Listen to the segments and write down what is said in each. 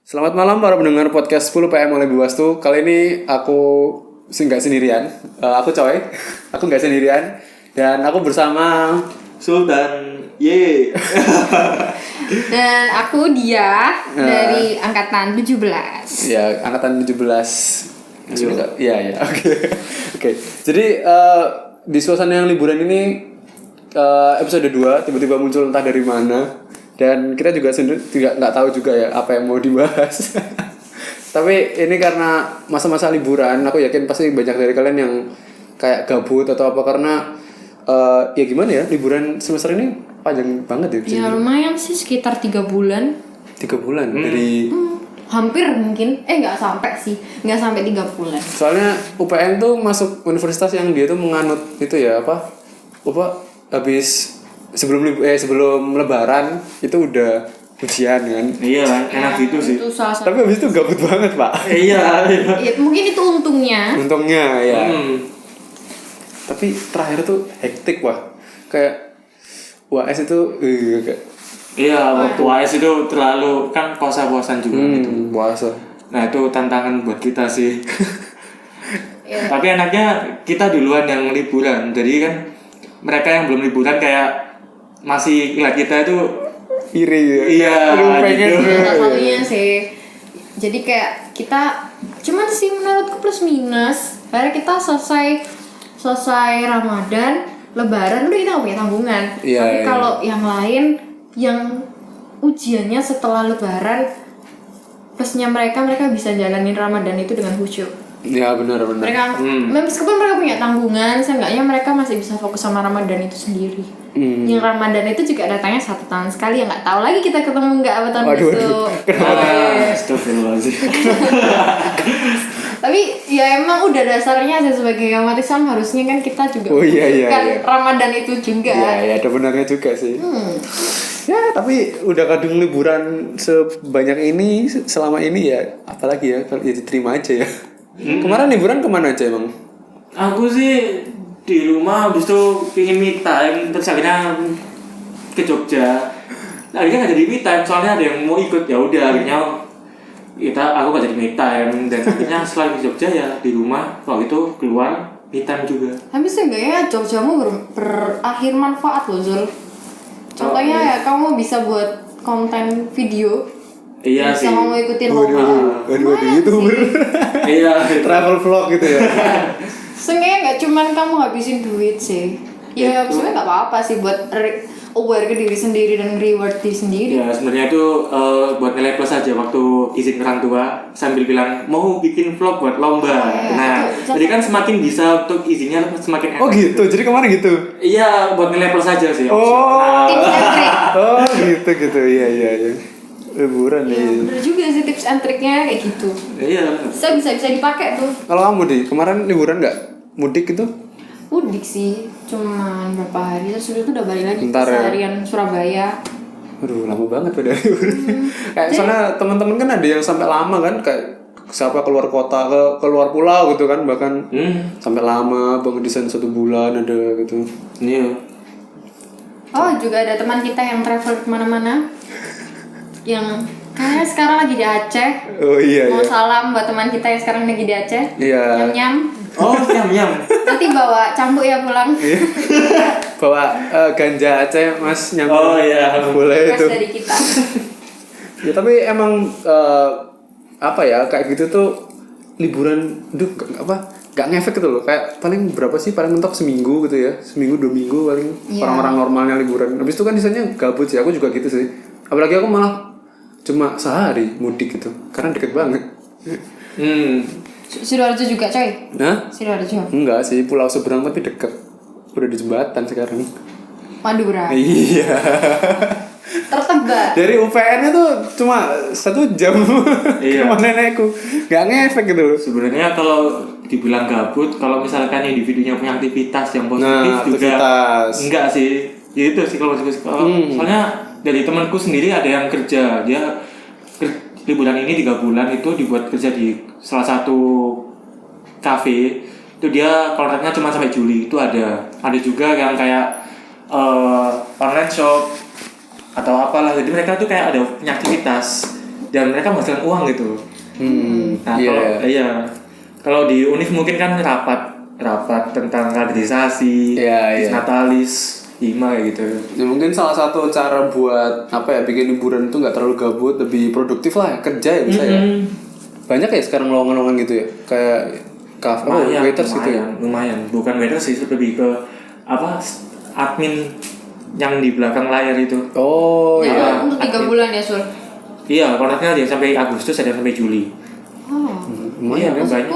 Selamat malam para pendengar podcast 10 PM oleh Buwastu. Kali ini aku nggak sendirian. Aku Coy. Aku nggak sendirian. Dan aku bersama Sultan. Ye. Dan aku Dia dari angkatan 17. ya angkatan 17. Iya. Oke. Jadi di suasana yang liburan ini episode 2 tiba-tiba muncul entah dari mana. Dan kita juga sendiri nggak tahu juga ya apa yang mau dibahas. Tapi ini karena masa-masa liburan, aku yakin pasti banyak dari kalian yang kayak gabut atau apa karena ya gimana ya, liburan semester ini panjang banget ya. Ya lumayan sih, sekitar 3 bulan. 3 bulan dari Hampir mungkin, nggak sampai sih, nggak sampai 3 bulan. soalnya UPN tuh masuk universitas yang dia tuh menganut itu ya apa habis sebelum lebaran itu udah ujian kan. Iya kan, enak gitu sih. Itu salah satu. Tapi habis itu gabut banget pak. Iya. Ya, mungkin itu untungnya. Ya. Tapi terakhir tuh hektik wah. Kayak UAS itu kayak Iya, waktu AS itu terlalu kan puasa-puasan juga gitu. puasa. Nah itu tantangan buat kita sih. Ya. Tapi enaknya kita duluan yang liburan. Jadi kan mereka yang belum liburan kayak masih ngeliat kita itu Iri ya. Iya, Aduh, pengen gitu. Salah satunya sih. Jadi kayak kita cuman sih menurutku plus minus. Karena kita selesai Ramadan, Lebaran udah kita nggak punya tanggungan. Iya, Tapi iya. kalau yang lain yang ujiannya setelah Lebaran, plusnya mereka bisa jalanin Ramadan itu dengan khusyuk. Ya benar. Mereka meskipun mereka punya tanggungan, seenggaknya mereka masih bisa fokus sama Ramadan itu sendiri. Yang Ramadan itu juga datangnya 1 tahun sekali, ya nggak tahu lagi kita ketemu nggak apa tahun besok. Astagfirullahaladzim. Tapi ya emang udah dasarnya sih sebagai umat Islam harusnya kan kita juga Oh, iya. Ramadan itu juga. Ya ada benarnya juga sih. Ya tapi udah kadung liburan sebanyak ini selama ini ya apalagi ya kalau ya diterima aja ya. Kemarin liburan kemana aja emang? Aku sih di rumah habis itu pingin me time, terus akhirnya ke Jogja. Akhirnya nggak jadi me time, soalnya ada yang mau ikut, ya udah akhirnya aku nggak jadi me time, dan akhirnya setelah di Jogja ya di rumah. Kalau itu keluar me time juga. Tapi seenggaknya Jogjamu berakhir manfaat loh Zul. Contohnya ya kamu bisa buat konten video. Iya bisa sih. kamu ikutin lomba. Waduh YouTuber. Iya. Travel vlog gitu ya. Seenggaknya nggak cuman kamu habisin duit sih. Ya sebenarnya nggak apa-apa sih buat aware ke diri sendiri dan reward diri sendiri. Ya sebenarnya itu buat nilai plus aja waktu izin ke orang tua sambil bilang mau bikin vlog buat lomba. Nah, jadi kan semakin bisa untuk izinnya semakin enak. Oh gitu. Jadi kemarin gitu. Iya, buat nilai plus aja sih. Oh. Tips and trick. Oh gitu. Iya. Liburan Ya, nih. bener juga sih tips and triknya kayak gitu. Iya. Bisa dipakai tuh. Kalau kamu di kemarin liburan nggak mudik itu? Mudik sih, cuman berapa hari terus udah balik lagi Bentar ke ya. seharian Surabaya. Aduh lama banget pada liburan. Kayak soalnya teman-teman kan ada yang sampai lama kan kayak siapa keluar kota keluar pulau gitu kan bahkan sampai lama banget di sana 1 bulan ada gitu. Iya. Oh juga ada teman kita yang travel kemana-mana, yang kayaknya sekarang lagi di Aceh. Oh iya. Mau salam buat teman kita yang sekarang lagi di Aceh. Iya. Nyam. Oh, nyam. Nanti bawa cambuk ya pulang. Bawa ganja Aceh mas nyampe. Oh iya. Boleh itu. Request dari kita. Ya tapi emang apa ya kayak gitu tuh liburan nggak ngefek gitu loh kayak paling berapa sih paling mentok seminggu gitu ya 1-2 minggu paling orang-orang normalnya liburan habis itu kan sisanya gabut sih aku juga gitu sih apalagi aku malah cuma sehari mudik gitu karena deket banget. Sidoarjo juga coy. Nah Sidoarjo. enggak sih pulau seberang tapi deket udah di jembatan sekarang. Madura. Iya. Tertebak. Dari UPN-nya tuh cuma 1 jam Iya. ke rumah nenekku. Gak ngefek gitu loh. Sebenarnya kalau dibilang gabut, kalau misalkan individunya punya aktivitas yang positif juga enggak sih. Ya itu sih kalau soalnya dari temanku sendiri ada yang kerja, dia liburan ini 3 bulan itu dibuat kerja di salah satu kafe. Itu dia kontraknya cuma sampai Juli. Itu ada juga yang kayak online shop atau apalah, jadi mereka tuh kayak ada punya aktivitas dan mereka menghasilkan uang gitu. Nah kalau di Univ mungkin kan rapat tentang kaderisasi, natalis, hima kayak gitu. Ya, mungkin salah satu cara buat bikin liburan itu nggak terlalu gabut, lebih produktif lah kerja ya bisa ya. Banyak ya sekarang lowongan-lowongan gitu ya, kayak cafe, waiters gitu ya. Lumayan, bukan waiters sih, lebih ke admin yang di belakang layar itu. Oh iya. Untuk 3 bulan ya Sur? Iya, kontraknya ada yang sampai Agustus, ada yang sampai Juli. Lumayan ya banyak.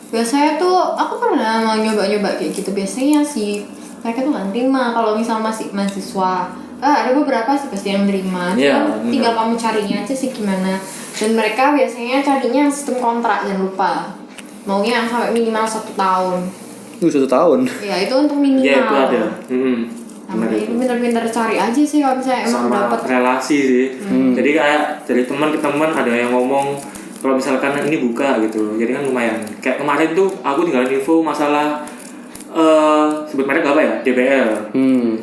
Biasanya tuh aku pernah mau nyoba-nyoba kayak gitu, biasanya sih mereka tuh nggak terima kalau misal masih mahasiswa. Ada beberapa sih pasti yang terima, tinggal kamu carinya aja sih gimana. Dan mereka biasanya carinya sistem kontrak, jangan lupa maunya yang sampai minimal 1 tahun. 1 tahun? Ya itu untuk minimal. Ya itu ada. Nah, itu pinter-pinter cari aja sih kalau misalnya emang dapat relasi sih. Jadi kayak dari teman ke teman ada yang ngomong kalau misalkan ini buka gitu, jadi kan lumayan. Kayak kemarin tuh aku tinggal info masalah sebut merek apa ya, DBL.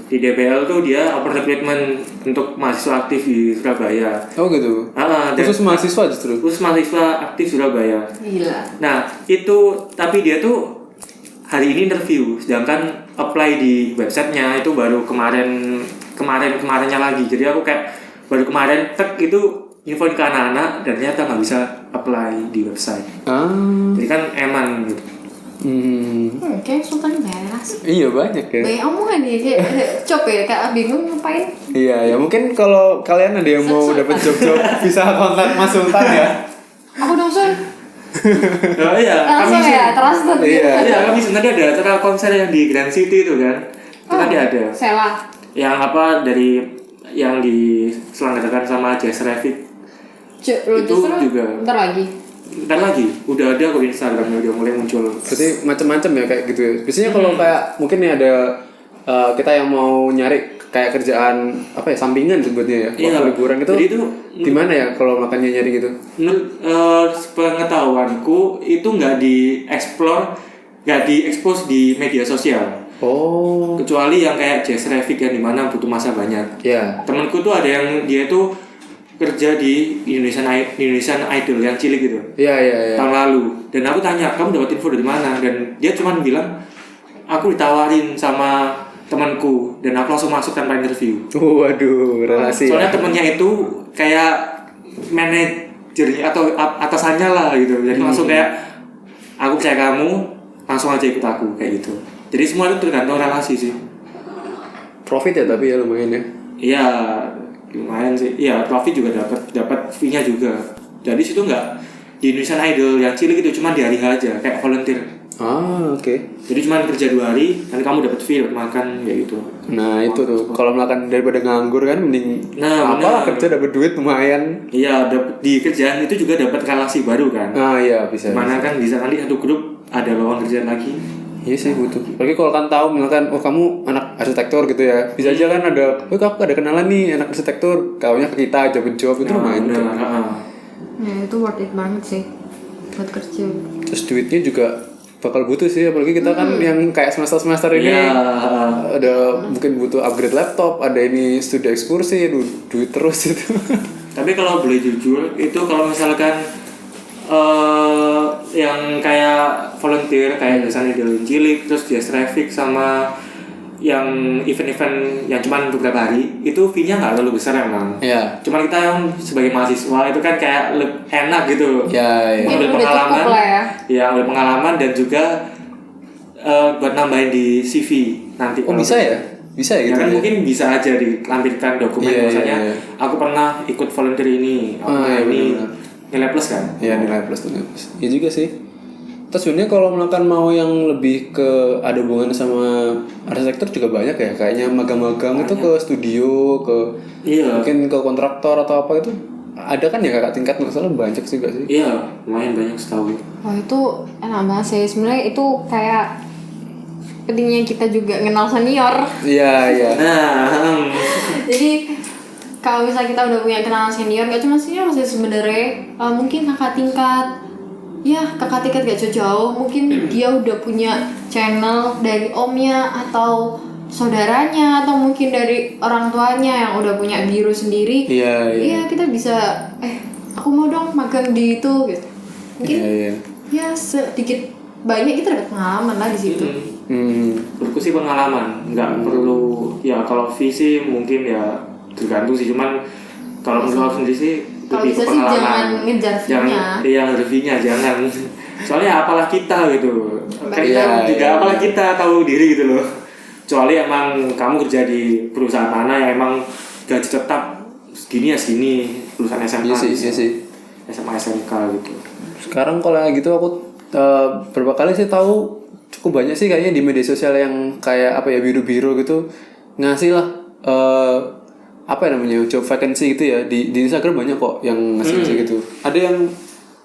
Di DBL tuh dia open recruitment untuk mahasiswa aktif di Surabaya. Oh gitu. Khusus mahasiswa justru. Khusus mahasiswa aktif Surabaya. Gila. Nah itu tapi dia tuh hari ini interview, sedangkan apply di websitenya itu baru kemarinnya lagi. Jadi aku kayak baru kemarin itu info ke anak-anak dan ternyata nggak bisa apply di website. Jadi kan eman gitu. Kayak Sultan daerah sih. Iya banyak ya. Banyak omongan ya kayak coba ya kayak bingung ngapain. Iya ya mungkin kalau kalian ada yang mau dapat job-job bisa kontak Mas Sultan ya. Aku dong Sul. Oh iya. Langsung ya trusted. Iya kami sebenarnya ada acara konser yang di Grand City itu kan. Itu tadi ada. Sela. Yang dari yang diselenggarakan sama Jazz Revit. Itu juga. Ntar lagi udah ada kok di Instagram udah mulai muncul. Berarti macam-macam ya kayak gitu ya. Biasanya kalau kayak mungkin nih ada kita yang mau nyari kayak kerjaan sampingan sebutnya ya. Waktu liburan itu di mana ya kalau makanya nyari gitu? Pengetahuanku itu nggak diekspos di media sosial. Oh. Kecuali yang kayak Jazz Revit yang dimana butuh masa banyak. Iya. Temanku tuh ada yang dia tuh kerja di Indonesian Idol yang cilik gitu. Iya. Tahun lalu. Dan aku tanya, kamu dapat info dari mana? Dan dia cuma bilang, aku ditawarin sama temanku dan aku langsung masuk tanpa interview. Waduh, relasi. Soalnya temennya itu kayak manajernya atau atasannya lah gitu. Jadi langsung kayak aku percaya kamu, langsung aja ikut aku kayak gitu. Jadi semua itu tergantung relasi sih. Profit ya tapi ya lumayan ya. Iya. Lumayan sih, iya profit juga dapat fee-nya juga. Jadi situ nggak di Indonesian Idol yang cilik itu cuma di hari aja kayak volunteer. Oke. Jadi cuma kerja 2 hari, nanti kamu dapat fee, dapat makan kayak gitu. Nah itu tuh kalau makan daripada nganggur kan mending kerja dapat duit lumayan. Iya di kerjaan itu juga dapat relasi baru kan. Iya bisa. Mana kan bisa nanti satu grup ada lowongan kerjaan lagi. Iya sih butuh. Apalagi kalau kan tahu misalkan kamu anak arsitektur gitu ya. Bisa aja kan kamu ada kenalan nih anak arsitektur, kaunya ke kita job itu lumayan. Itu worth it banget sih buat kerja. Terus duitnya juga bakal butuh sih, apalagi kita kan yang kayak semester ini ada mungkin butuh upgrade laptop, ada ini studi ekskursi, duit terus itu. Tapi kalau boleh jujur itu kalau misalkan yang kayak volunteer kayak misalnya di cilik terus Jazz Revit sama yang event-event yang cuma beberapa hari itu fee-nya nggak terlalu besar emang. Iya. Cuma kita yang sebagai mahasiswa itu kan kayak enak gitu. Iya. Ambil pengalaman. Ya ambil pengalaman dan juga buat nambahin di CV nanti. Oh bisa ya? Bisa ya gitu. Kan mungkin bisa aja dilampirkan dokumen misalnya aku pernah ikut volunteer ini. Ini nilai plus kan? Iya nilai plus. Iya juga sih. Terus sebenarnya kalau misalkan mau yang lebih ke ada hubungan sama arsitektur juga banyak ya, kayaknya magang-magang itu ke studio, mungkin ke kontraktor atau apa itu ada kan ya kakak tingkat nggak salah banyak sih gak sih? Iya lumayan banyak setahu. Wah itu enak banget sih sebenarnya, itu kayak pentingnya kita juga kenal senior. Iya. Nah, jadi kalau misalnya kita udah punya kenalan senior, gak cuma senior sih sebenarnya, mungkin kakak tingkat. Ya, kakak tingkat gak jauh-jauh, mungkin dia udah punya channel dari omnya atau saudaranya atau mungkin dari orang tuanya yang udah punya biro sendiri. Iya. Iya, kita bisa aku mau dong magang di itu gitu. Mungkin Iya. ya sedikit banyak kita dapat pengalaman lah di situ. Menurutku sih pengalaman, nggak perlu ya. Kalau visi mungkin ya tergantung sih, cuman kalau menurut aku sendiri sih Kalau lebih bisa ke sih pengalaman. jangan ngejar fee-nya. Iya, ngejar fee-nya jangan. Soalnya apalah kita gitu, kan kita juga apalah kita tahu diri gitu loh. Kecuali emang kamu kerja di perusahaan mana yang emang gaji tetap segini ya segini, perusahaan SMK Iya sih. SMA SMK gitu. Sekarang kalau yang gitu aku berapa kali sih tahu cukup banyak sih kayaknya di media sosial yang kayak apa ya biru-biru gitu ngasih lah apa ya namanya job vacancy gitu ya di Instagram banyak kok yang ngasih gitu. Ada yang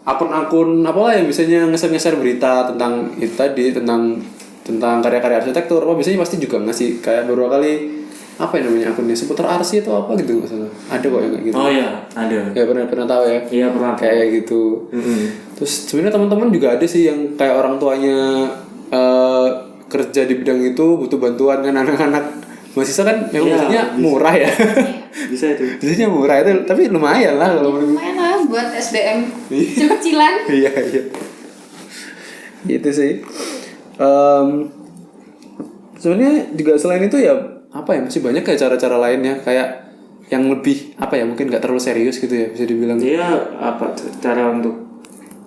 akun-akun apalah yang biasanya nge-share berita tentang itu tadi tentang karya-karya arsitektur apa biasanya pasti juga ngasih kayak beberapa kali apa ya namanya akunnya seputar arsi atau apa gitu nggak salah ada kok yang kayak gitu. Oh iya ada. Ya pernah tahu ya. Iya pernah kayak gitu. Terus sebenarnya teman-teman juga ada sih yang kayak orang tuanya kerja di bidang itu butuh bantuan kan anak-anak mahasiswa kan memang biasanya murah ya. Bisa itu. Biasanya murah itu tapi lumayan lah kalau Lumayan lah buat SDM kecil-kecilan. iya. Gitu sih. Sebenarnya juga selain itu ya apa ya masih banyak kayak cara-cara lainnya kayak yang lebih apa ya mungkin nggak terlalu serius gitu ya bisa dibilang. Iya apa cara untuk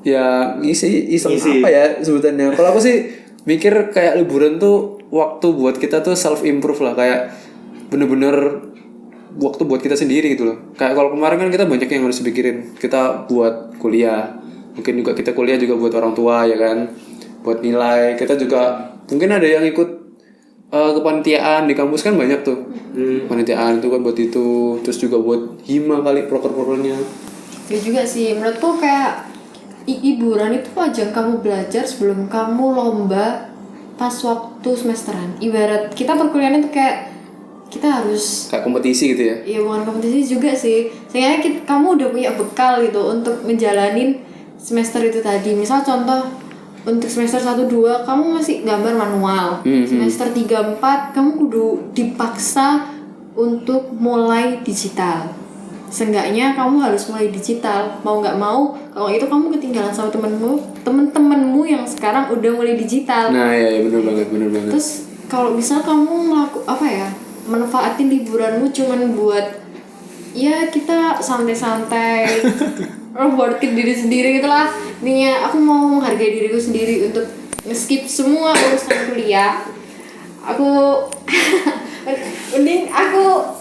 Ya iseng apa ya sebutannya. Kalau aku sih mikir kayak liburan tuh waktu buat kita tuh self improve lah kayak bener-bener waktu buat kita sendiri gitu loh. Kayak kalau kemarin kan kita banyak yang harus dipikirin. Kita buat kuliah, mungkin juga kita kuliah juga buat orang tua ya kan, buat nilai. Kita juga mungkin ada yang ikut kepanitiaan di kampus kan banyak tuh. Kepanitiaan itu kan buat itu, terus juga buat hima kali proker-prokernya. Ya juga sih menurutku kayak hiburan itu ajang kamu belajar sebelum kamu lomba pas waktu semesteran. Ibarat kita perkuliahan itu kayak kita harus kayak kompetisi gitu ya. Iya bukan kompetisi juga sih. Sehingga kamu udah punya bekal gitu untuk menjalanin semester itu tadi. Misal contoh untuk semester 1-2 kamu masih gambar manual. Semester 3-4 kamu kudu dipaksa untuk mulai digital. Seenggaknya kamu harus mulai digital. Mau nggak mau, kalau itu kamu ketinggalan sama temen-temenmu yang sekarang udah mulai digital. Nah ya benar banget. Terus kalau misal kamu manfaatin liburanmu cuman buat ya kita santai-santai buat ke diri sendiri gitulah. Intinya aku mau menghargai diriku sendiri untuk skip semua urusan kuliah. Mending aku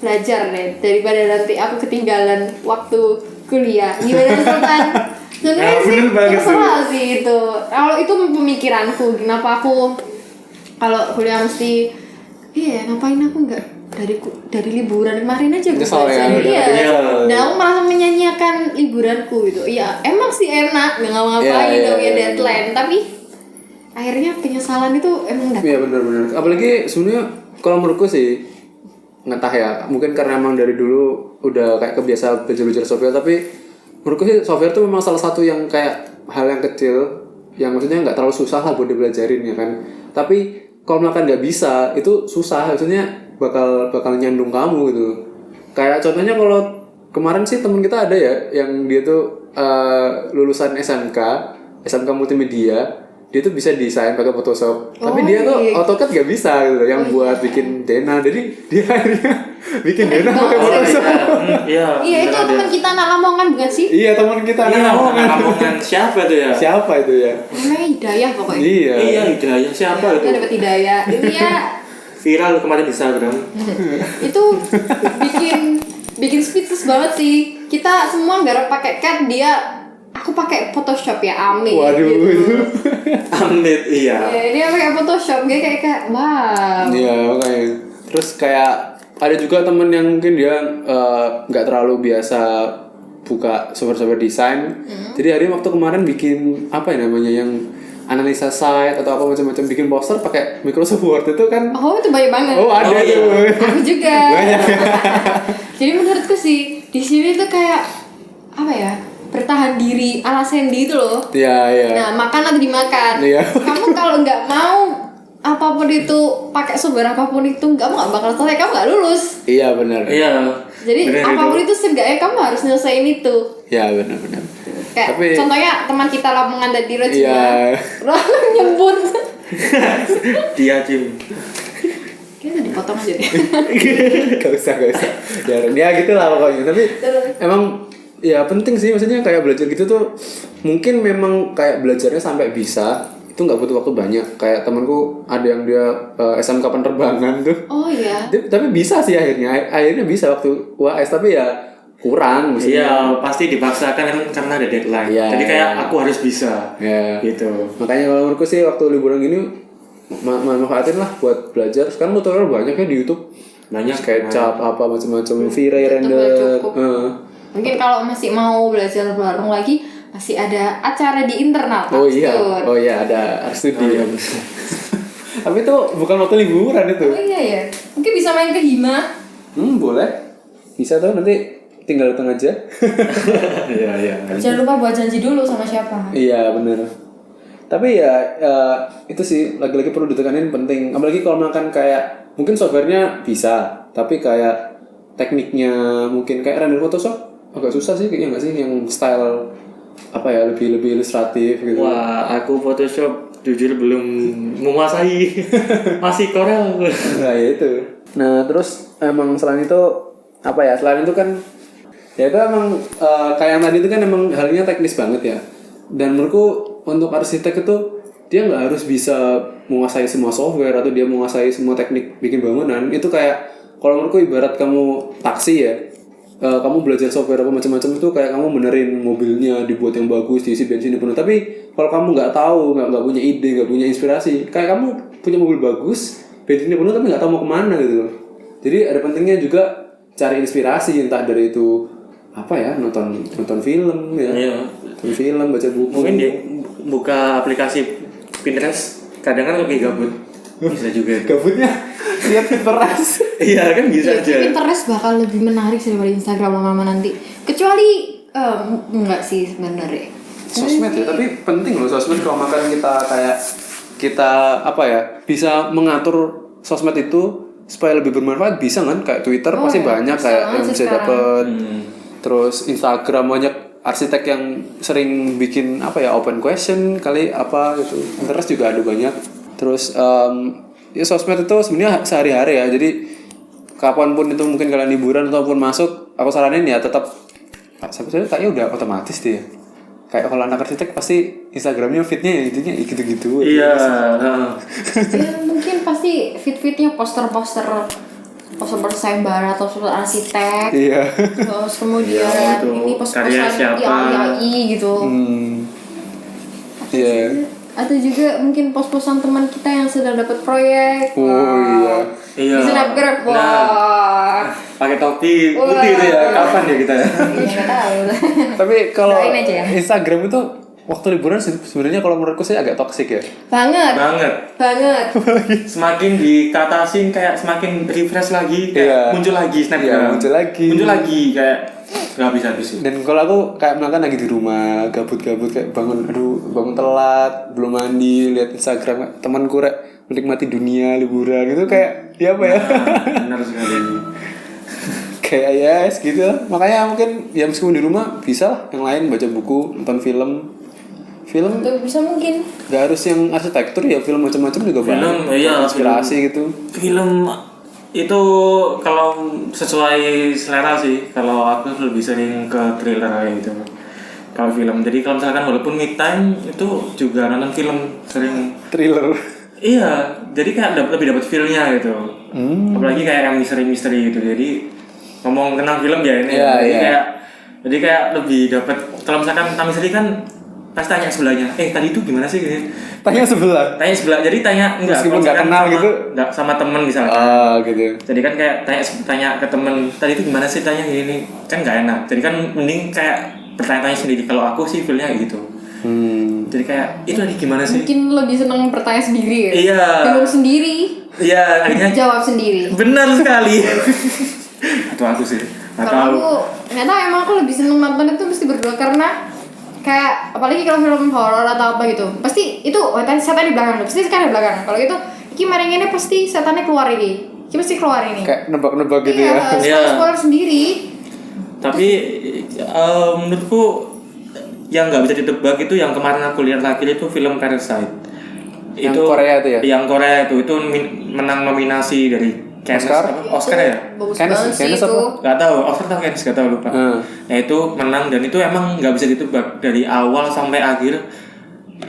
belajar deh daripada nanti aku ketinggalan waktu kuliah. Gimana Sultan? Sebenarnya sih terserah sih itu. Kalau itu pemikiranku, kenapa aku kalau kuliah mesti ngapain aku nggak dari liburan kemarin aja gue belajar. Nah aku malah menyanyiakan liburanku gitu. Iya emang sih enak nggak ngapa-ngapain ya deadline, tapi akhirnya penyesalan itu emang datang. Iya benar. Apalagi sebenarnya kalau menurutku sih ngetah ya mungkin karena emang dari dulu udah kayak kebiasa belajar software, tapi menurutku sih software tuh memang salah satu yang kayak hal yang kecil yang maksudnya nggak terlalu susah lah buat dipelajarin ya kan, tapi kalau misalkan nggak bisa itu susah, maksudnya bakal nyandung kamu gitu. Kayak contohnya kalau kemarin sih temen kita ada ya yang dia tuh lulusan SMK multimedia. Dia tuh bisa desain pakai Photoshop, tapi dia tuh AutoCAD gak bisa gitu, yang buat bikin Dena, jadi dia akhirnya bikin Dena pakai Photoshop. Iya itu teman kita anak Lamongan bukan sih? Iya teman kita anak Lamongan. Siapa itu ya? Siapa itu ya? Namanya Hidayah pokoknya. Iya Hidayah siapa itu? Kita dapat Hidayah. Ini ya viral kemarin di Instagram. Itu bikin speechless banget sih. Kita semua garap pakai CAD, aku pakai Photoshop ya, amit. Waduh gitu. Amit iya. Dia pakai Photoshop, dia kayak wow. Iya makanya. Terus kayak ada juga temen yang mungkin dia nggak terlalu biasa buka software desain. Jadi hari waktu kemarin bikin apa ya namanya yang analisa site atau apa macam-macam, bikin poster pakai Microsoft Word itu kan. Oh itu banyak banget. Oh ada tuh. Aku juga. Banyak. Jadi menurutku sih di sini tuh kayak apa ya? Bertahan diri ala Sandy itu loh. Iya. Nah makan atau dimakan. Iya. Kamu kalau nggak mau apapun itu pakai sumber apapun itu kamu nggak bakal selesai, kamu nggak lulus. Iya benar. Iya. Jadi apapun itu seenggaknya kamu harus nyelesain itu. Ya benar. Kayak Tapi contohnya teman kita Lamongan dan Diraj iya. nyebut. Dia Jim. Kayaknya dipotong aja deh. Gak usah. Ya gitu lah pokoknya. Tapi emang ya penting sih, maksudnya kayak belajar gitu tuh mungkin memang kayak belajarnya sampai bisa itu nggak butuh waktu banyak. Kayak temanku ada yang dia SMK penerbangan tuh. Oh iya. Tapi bisa sih akhirnya bisa waktu UAS, tapi ya kurang maksudnya. Iya, pasti dipaksakan karena ada deadline. Iya, jadi kayak iya. aku harus bisa. Ya. Gitu. Makanya kalau menurutku sih waktu liburan gini manfaatin lah buat belajar. Sekarang tutorial banyak ya di YouTube. Banyak SketchUp apa macam-macam, V-Ray render. Mungkin kalau masih mau belajar bareng lagi masih ada acara di internal. Oh iya ada art studio. Tapi itu bukan waktu liburan itu. Oh iya ya. Mungkin bisa main ke Hima. Boleh. Bisa tuh, nanti tinggal datang aja. Iya. Jangan lupa buat janji dulu sama siapa. Iya benar. Tapi ya itu sih lagi-lagi perlu ditekanin, penting. Apalagi kalau makan kayak mungkin softwarenya bisa, tapi kayak tekniknya mungkin kayak render Photoshop agak susah sih kayaknya, nggak sih, yang style apa ya lebih ilustratif gitu. Wah, aku Photoshop jujur belum menguasai. Masih Corel. Nah ya itu. Nah terus emang selain itu apa ya, selain itu kan ya itu emang kayak yang tadi itu kan emang halnya teknis banget ya. Dan menurutku untuk arsitek itu dia nggak harus bisa menguasai semua software atau dia menguasai semua teknik bikin bangunan. Itu kayak kalau menurutku ibarat kamu taksi ya, kamu belajar software apa macam-macam itu kayak kamu benerin mobilnya, dibuat yang bagus, diisi bensin penuh. Tapi kalau kamu nggak tahu, nggak punya ide, nggak punya inspirasi, kayak kamu punya mobil bagus, bensinnya penuh tapi nggak tahu mau kemana gitu loh. Jadi ada pentingnya juga cari inspirasi, entah dari itu apa ya, nonton film ya, nonton film, baca buku. Mungkin dia buka aplikasi Pinterest, kadang kan lebih gabut. Bisa juga itu. Gabutnya lihat Pinterest. Iya kan bisa aja. Pinterest bakal lebih menarik sih daripada Instagram lama-lama nanti. Kecuali enggak sih sebenarnya. Sosmed ya, tapi penting loh sosmed kalau makan kita apa ya, bisa mengatur sosmed itu supaya lebih bermanfaat, bisa kan? Kayak Twitter pasti banyak kayak yang bisa dapat. Terus Instagram banyak arsitek yang sering bikin apa ya, open question kali apa gitu. Pinterest juga ada banyak. Terus ya sosmed itu sebenarnya sehari-hari ya. Jadi kapanpun itu mungkin kalian liburan ataupun masuk, aku saranin ya tetap sebenarnya kayaknya udah otomatis deh. Kayak kalau anak arsitek pasti Instagramnya feednya ya gitu-gitu. Iya. Ya, mungkin pasti feed-feednya poster-poster sayembara atau poster arsitek. Iya. Terus kemudian ini poster-poster IAI gitu. Iya. Atau juga mungkin pos-posan teman kita yang sedang dapat proyek. Oh iya. Di snapgram. Wah. Pakai topi putih itu ya. Kapan ya kita ya? Enggak tahu. Tapi kalau Doain aja ya. Instagram itu waktu liburan sebenarnya kalau menurutku sih agak toksik ya. Banget. Semakin dikatasin kayak semakin refresh lagi, kayak muncul lagi snapgram. Muncul lagi kayak nggak habis-habis. Dan kalau aku kayak makan lagi di rumah gabut-gabut kayak bangun telat, belum mandi, lihat Instagram temanku rek menikmati dunia liburan gitu kayak ya apa ya. Benar sekali. Kayak ya gitu. Makanya mungkin ya meskipun di rumah bisa lah yang lain, baca buku, nonton film Itu bisa mungkin. Gak harus yang arsitektur ya, film macam-macam juga banyak. Iya, inspirasi gitu. Film itu kalau sesuai selera sih. Kalau aku lebih sering ke thriller kayak gitu. Kalau film, jadi kalau misalkan walaupun me time itu juga nonton film sering. Thriller. Iya, jadi kayak lebih dapat feel-nya gitu. Apalagi kayak yang misteri gitu. Jadi ngomong tentang film ya ini. Jadi kayak lebih dapat. Kalau misalkan tentang misteri kan pasti tanya sebelahnya, tadi itu gimana sih gitu? Tanya sebelah, jadi tanya enggak, meskipun nggak kenal sama, gitu, nggak sama temen misalkan. Gitu. Jadi kan kayak tanya ke temen, tadi itu gimana sih, tanya gini, kan nggak enak. Jadi kan mending kayak bertanya-tanya sendiri. Kalau aku sih feelnya gitu. Jadi kayak itu tadi gimana sih? Mungkin lebih seneng bertanya sendiri ya. Iya. Bingung sendiri. Iya, akhirnya jawab sendiri. Benar sekali. Itu aku sih. Kalau aku nggak tahu, emang aku lebih seneng nonton itu mesti berdua karena kayak apalagi kalau film horor atau apa gitu pasti itu setan di belakang, pasti setan di belakang. Kalau gitu iki maring ini pasti setannya keluar iki kita mesti keluar ini. Kayak nebak-nebak gitu Iya, ya. spoiler sendiri. Tapi menurutku yang nggak bisa ditebak itu yang kemarin aku lihat terakhir itu film Parasite. Yang Itu Korea itu ya? Yang Korea itu menang nominasi dari Cannes, Oscar ya? Bagus Cannes, banget sih Cannes itu. apa? Gak tahu, Oscar atau Cannes gak tahu, lupa. Nah itu menang dan itu emang nggak bisa ditebak dari awal sampai akhir.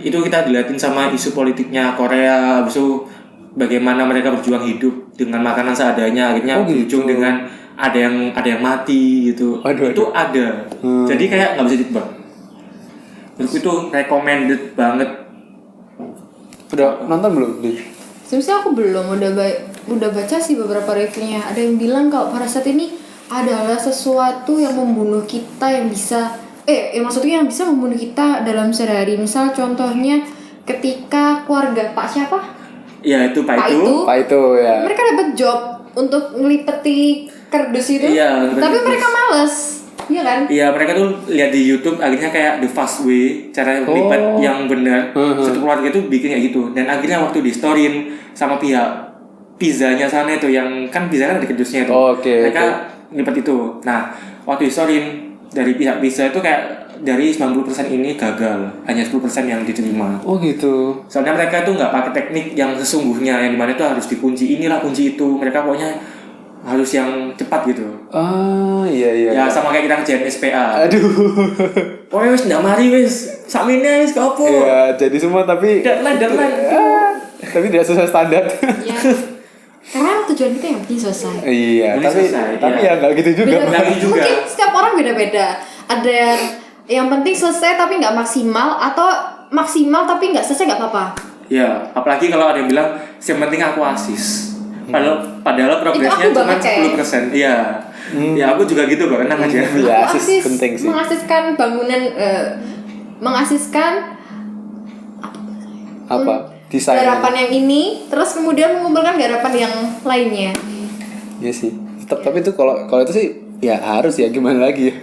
Itu kita dilihatin sama isu politiknya Korea, habis itu bagaimana mereka berjuang hidup dengan makanan seadanya, akhirnya berujung dengan ada yang mati gitu. Itu ada. Jadi kayak nggak bisa ditebak. Menurutku itu recommended banget. Udah nonton belum? Sebenarnya aku belum, udah baca sih beberapa reviewnya. Ada yang bilang kalau Parasite ini adalah sesuatu yang membunuh kita yang bisa maksudnya yang bisa membunuh kita dalam sehari. Misal contohnya ketika keluarga Pak siapa? Ya itu Pak itu ya. Mereka dapat job untuk ngelipeti kardus itu. Iya, tapi mereka males. Iya kan? Iya, mereka tuh lihat di YouTube akhirnya kayak the fast way, cara lipat yang benar. Satu keluarga itu bikin kayak gitu. Dan akhirnya waktu di storyin sama pihak pizzanya sana itu yang kan pizza kan ada kardusnya itu. Mereka lipat itu. Nah, waktu di storyin dari pihak pizza itu kayak dari 90% ini gagal, hanya 10% yang diterima. Oh gitu. Soalnya mereka tuh nggak pakai teknik yang sesungguhnya, yang dimana itu harus dikunci inilah kunci itu. Mereka pokoknya harus yang cepat gitu. Iya. Ya sama kayak kita kerjain SPA. Aduh. Pokoknya wis ndak mari wis. Sakmene wis opo. Iya, jadi semua tapi deadline. Tapi tidak sesuai standar. Iya. Karena tujuan kita yang penting selesai. Iya, tapi ya nggak gitu juga. Mungkin setiap orang beda-beda. Ada yang penting selesai tapi nggak maksimal, atau maksimal tapi nggak selesai nggak apa-apa. Ya, apalagi kalau ada yang bilang yang penting aku asis. Padahal progresnya cuma 10%. Iya. Ya aku juga gitu kok, tenang aja. Iya, asis penting sih. Mengasiskan bangunan, mengasiskan apa? Desain. garapan yang ini, terus kemudian mengumpulkan garapan yang lainnya. Iya sih. Tapi itu kalau itu sih ya harus ya, gimana lagi ya.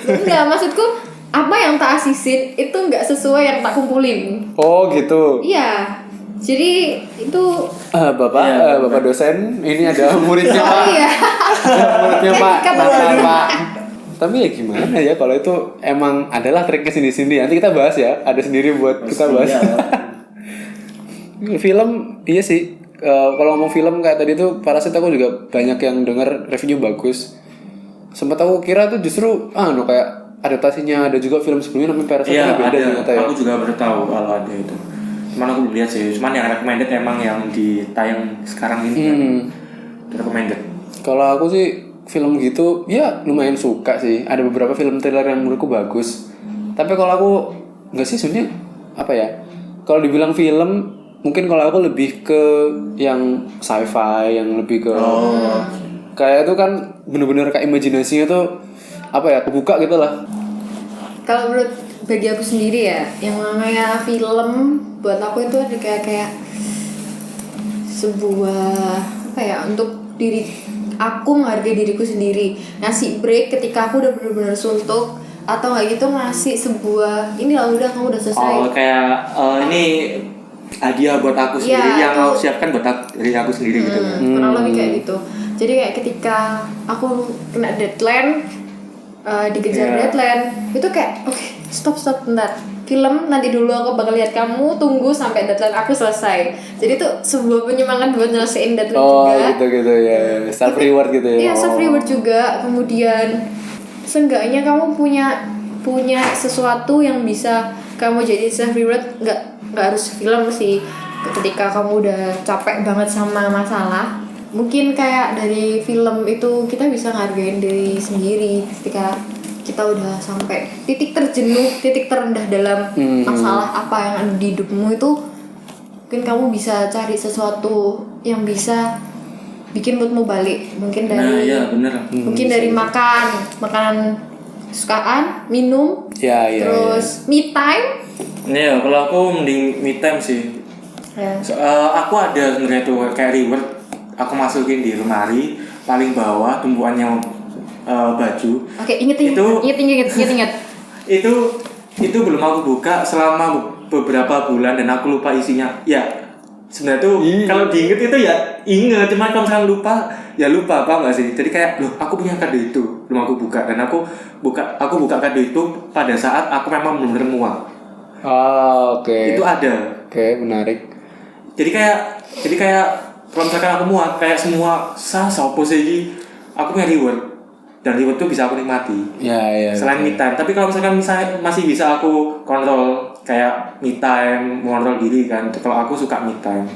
Enggak, maksudku apa yang tak asisin itu nggak sesuai yang tak kumpulin. Oh gitu. Iya. Jadi itu Bapak dosen, ini ada muridnya Pak. Iya. Muridnya Pak. Pak. Tapi ya gimana ya, kalau itu emang adalah triknya sini-sini. Nanti kita bahas ya, ada sendiri buat kita bahas. Film, iya sih. Kalau ngomong film kayak tadi tuh Parasite, aku juga banyak yang denger reviewnya bagus. Sempat aku kira tuh justru kayak adaptasinya ada juga film sebelumnya namanya Parasite, beda ternyata ya. Aku juga baru tahu kalau ada itu. Cuman aku belum lihat sih. Cuman yang recommended emang yang ditayang sekarang ini kan. Recommended. Kalau aku sih film gitu ya lumayan suka sih. Ada beberapa film thriller yang menurutku bagus. Tapi kalau aku enggak sih sebenarnya apa ya? Kalau dibilang film, mungkin kalau aku lebih ke yang sci-fi, yang lebih ke kayak itu kan bener-bener kayak imajinasinya tuh apa ya, kebuka gitu lah. Kalau menurut bagi aku sendiri ya, yang namanya film buat aku itu ada kayak sebuah apa ya, untuk diri aku menghargai diriku sendiri, ngasih break ketika aku udah benar-benar suntuk, atau nggak gitu ngasih sebuah inilah udah kamu udah selesai. Kayak ini hadiah buat aku sendiri yang aku siapkan buat dari aku sendiri gitu. Kurang lebih kayak gitu. Jadi kayak ketika aku kena deadline, dikejar deadline, itu kayak oke, stop bentar. Film nanti dulu, aku bakal lihat kamu, tunggu sampai deadline aku selesai. Jadi itu sebuah penyemangat buat nyelesain deadline juga. Gitu ya. Self reward gitu ya. Iya, self reward juga. Kemudian seenggaknya kamu punya sesuatu yang bisa kamu jadi self reward, nggak harus film sih. Ketika kamu udah capek banget sama masalah, mungkin kayak dari film itu kita bisa ngargain diri sendiri. Ketika kita udah sampai titik terjenuh, titik terendah dalam masalah apa yang ada di hidupmu itu, mungkin kamu bisa cari sesuatu yang bisa bikin moodmu balik. Mungkin dari mungkin dari makanan kesukaan, minum, terus me time. Iya, kalau aku mending me time sih. Aku ada sebenarnya tuh kayak reward, aku masukin di lemari paling bawah tumpuannya baju. Oke, inget. Itu belum aku buka selama beberapa bulan dan aku lupa isinya. Ya, sebenarnya tuh kalau diinget itu ya inget, cuman kalau misalnya lupa ya lupa, apa enggak sih? Jadi kayak loh aku punya kado itu, belum aku buka, dan aku buka kado itu pada saat aku memang benar-benar muak. Oke. Itu ada. Oke, menarik. Jadi kayak kalau misalkan aku muak, kayak semua sopo sih aku punya reward, dan reward tuh bisa aku nikmati. Ya. Selain me time, tapi kalau misalkan masih bisa aku kontrol, kayak me time, mengontrol diri kan. Kalau aku suka me time,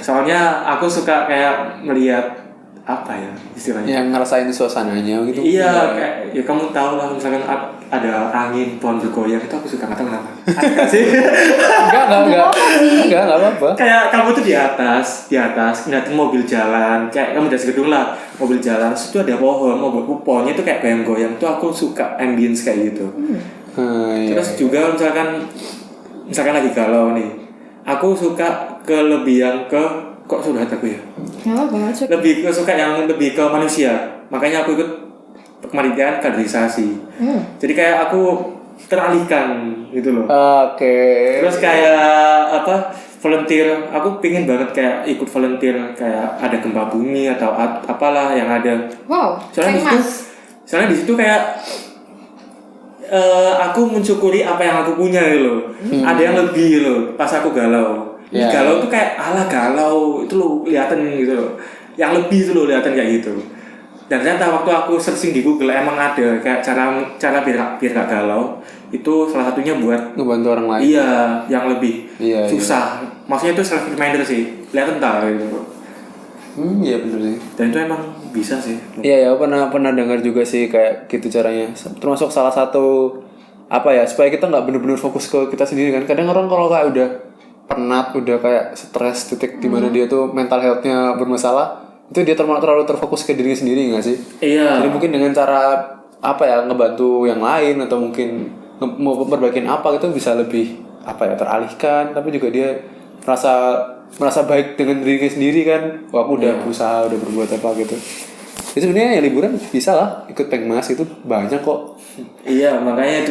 soalnya aku suka kayak melihat apa ya istilahnya, yang ngerasain suasananya gitu. iya kayak ya kamu tahu lah, misalkan ada angin, pohon bergoyang, itu aku suka, nggak tahu kenapa. Ada sih. enggak apa-apa. Kayak kamu tuh di atas ngeliatin mobil jalan, kayak kamu dari gedung lah, mobil jalan, terus itu ada pohonnya itu kayak goyang-goyang, itu aku suka ambience kayak gitu. Terus juga misalkan lagi galau nih, aku suka kelebihan kok sudah aku ya? Lebih suka yang lebih ke manusia. Makanya aku ikut kepanitiaan kaderisasi. Jadi kayak aku teralihkan gitu loh. Oke. Terus kayak volunteer. Aku pingin banget kayak ikut volunteer, kayak ada gempa bumi atau apalah yang ada. Wow. Soalnya di situ kayak aku mensyukuri apa yang aku punya gitu loh. Ada yang lebih loh pas aku galau. Galau tuh kayak galau itu loh kelihatan gitu loh. Yang lebih itu loh kelihatan kayak gitu. Dan ternyata waktu aku searching di Google emang ada kayak cara biar gak galau. Itu salah satunya buat ngebantu orang lain. Iya, yang lebih susah. Maksudnya itu self reminder sih. Kelihatan tak gitu. Iya bener sih. Dan itu emang bisa sih. Iya, aku pernah dengar juga sih kayak gitu caranya. Termasuk salah satu supaya kita nggak bener-bener fokus ke kita sendiri kan. Kadang orang kalau kayak udah penat, udah kayak stres titik di mana dia tuh mental health-nya bermasalah, itu dia terlalu terfokus ke dirinya sendiri nggak sih? Iya. Jadi mungkin dengan cara ngebantu yang lain atau mungkin mau perbaikin gitu bisa lebih teralihkan, tapi juga dia merasa baik dengan dirinya sendiri kan. Wah, aku udah berusaha, udah berbuat apa gitu. Jadi sebenarnya ya liburan bisa lah ikut Pengmas, itu banyak kok. Iya, makanya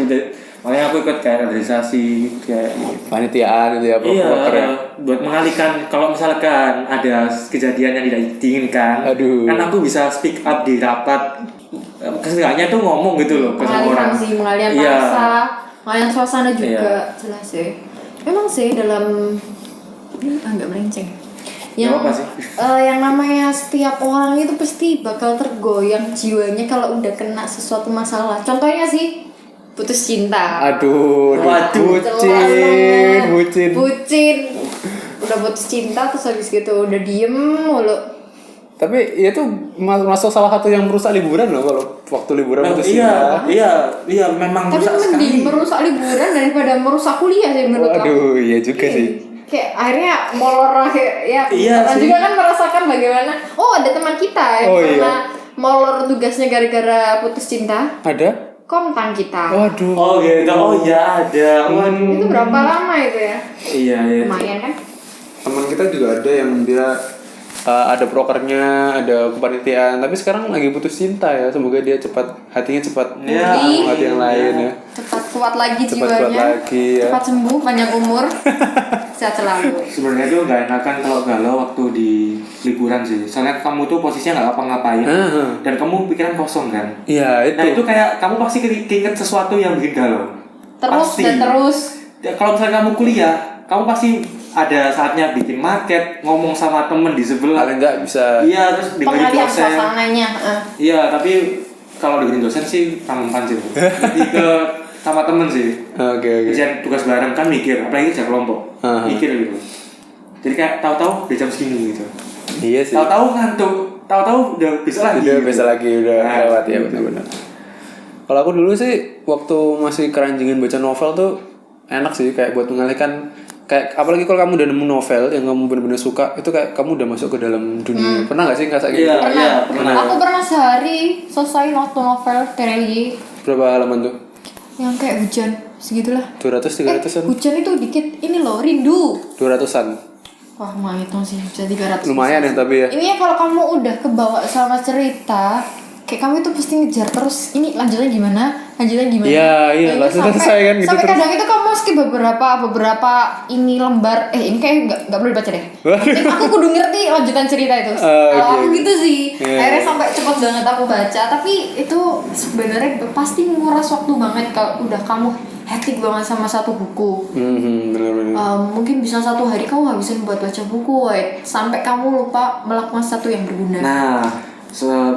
aku ikut kayak kaderisasi, kayak panitiaan itu ya, buat mengalihkan kalau misalkan ada kejadian yang tidak diinginkan. Kan aku bisa speak up di rapat, kesengajaannya tuh ngomong gitu loh ke semua orang. Mengalihkan masa, mengalihkan suasana juga. Jelas sih. Memang sih dalam agak melenceng. Yang namanya setiap orang itu pasti bakal tergoyang jiwanya kalau udah kena sesuatu masalah. Contohnya sih putus cinta. Aduh, bucin. Udah putus cinta terus habis gitu udah diem mulu. Tapi itu masuk salah satu yang merusak liburan loh kalau waktu liburan putus cinta. Iya, memang merusak sekali. Tapi mending merusak liburan daripada merusak kuliah sih menurut aku. Aduh, iya juga sih. Kayak akhirnya molor ya. Iya juga kan merasakan bagaimana. Ada teman kita yang pernah molor tugasnya gara-gara putus cinta. Ada? Kontan kita. Waduh. Oh gitu. Oh ya ada. Itu berapa lama itu ya? Iya. Lumayan kan? Teman kita juga ada yang dia ada prokernya, ada kepanitiaan, tapi sekarang lagi putus cinta ya. Semoga dia hatinya cepat hati yang lain ya. Cepat kuat lagi jiwanya. Cepat sembuh, panjang umur. Sehat selalu. Sebenarnya tuh gak enakan kalau galau waktu di liburan sih. Soalnya kamu tuh posisinya gak apa-ngapain. Dan kamu pikiran kosong kan. Iya itu. Nah itu kayak kamu pasti keinget sesuatu yang bikin galau. Terus. Kalau misalnya kamu kuliah, kamu pasti ada saatnya bikin market, ngomong sama temen di sebelah. Paling nggak bisa. Iya, terus dengerin dosen. Suasananya. Iya, tapi kalau dengerin dosen sih tampan sih. Lebih ke sama temen sih. Oke. Kerjaan tugas bareng kan mikir, apalagi kerja kelompok. Mikir gitu. Jadi kayak tahu-tahu udah jam segini gitu. Iya sih. Tahu-tahu ngantuk, tahu-tahu udah besok lagi. Udah lewat ya benar-benar. Kalau aku dulu sih waktu masih keranjingan baca novel tuh enak sih, kayak buat mengalihkan. Kayak apalagi kalau kamu udah nemu novel yang kamu benar-benar suka, itu kayak kamu udah masuk ke dalam dunia. Pernah nggak sih ngerasa gitu? Pernah. Aku pernah sehari selesai novel Tereli. Berapa halaman tuh? Yang kayak hujan segitulah. 200-300an. Hujan itu dikit, ini loh rindu. 200an. Wah, lumayan sih, bisa 300. Lumayan ya tapi ya. Ini ya kalau kamu udah kebawa sama cerita, kayak kamu itu pasti ngejar terus ini lanjutnya gimana. Iya, langsung selesai kan gitu. Sampai kadang itu kamu skip beberapa ini lembar. Ini kayak nggak perlu dibaca deh. Aku kudu ngerti lanjutan cerita itu. Kalau aku gitu sih. Akhirnya sampai cepet banget aku baca. Tapi itu sebenarnya pasti nguras waktu banget kalau udah kamu hektik banget sama satu buku. Benar-benar. Mungkin bisa satu hari kamu habisin buat baca buku, sampai kamu lupa melakukan satu yang berguna. Nah,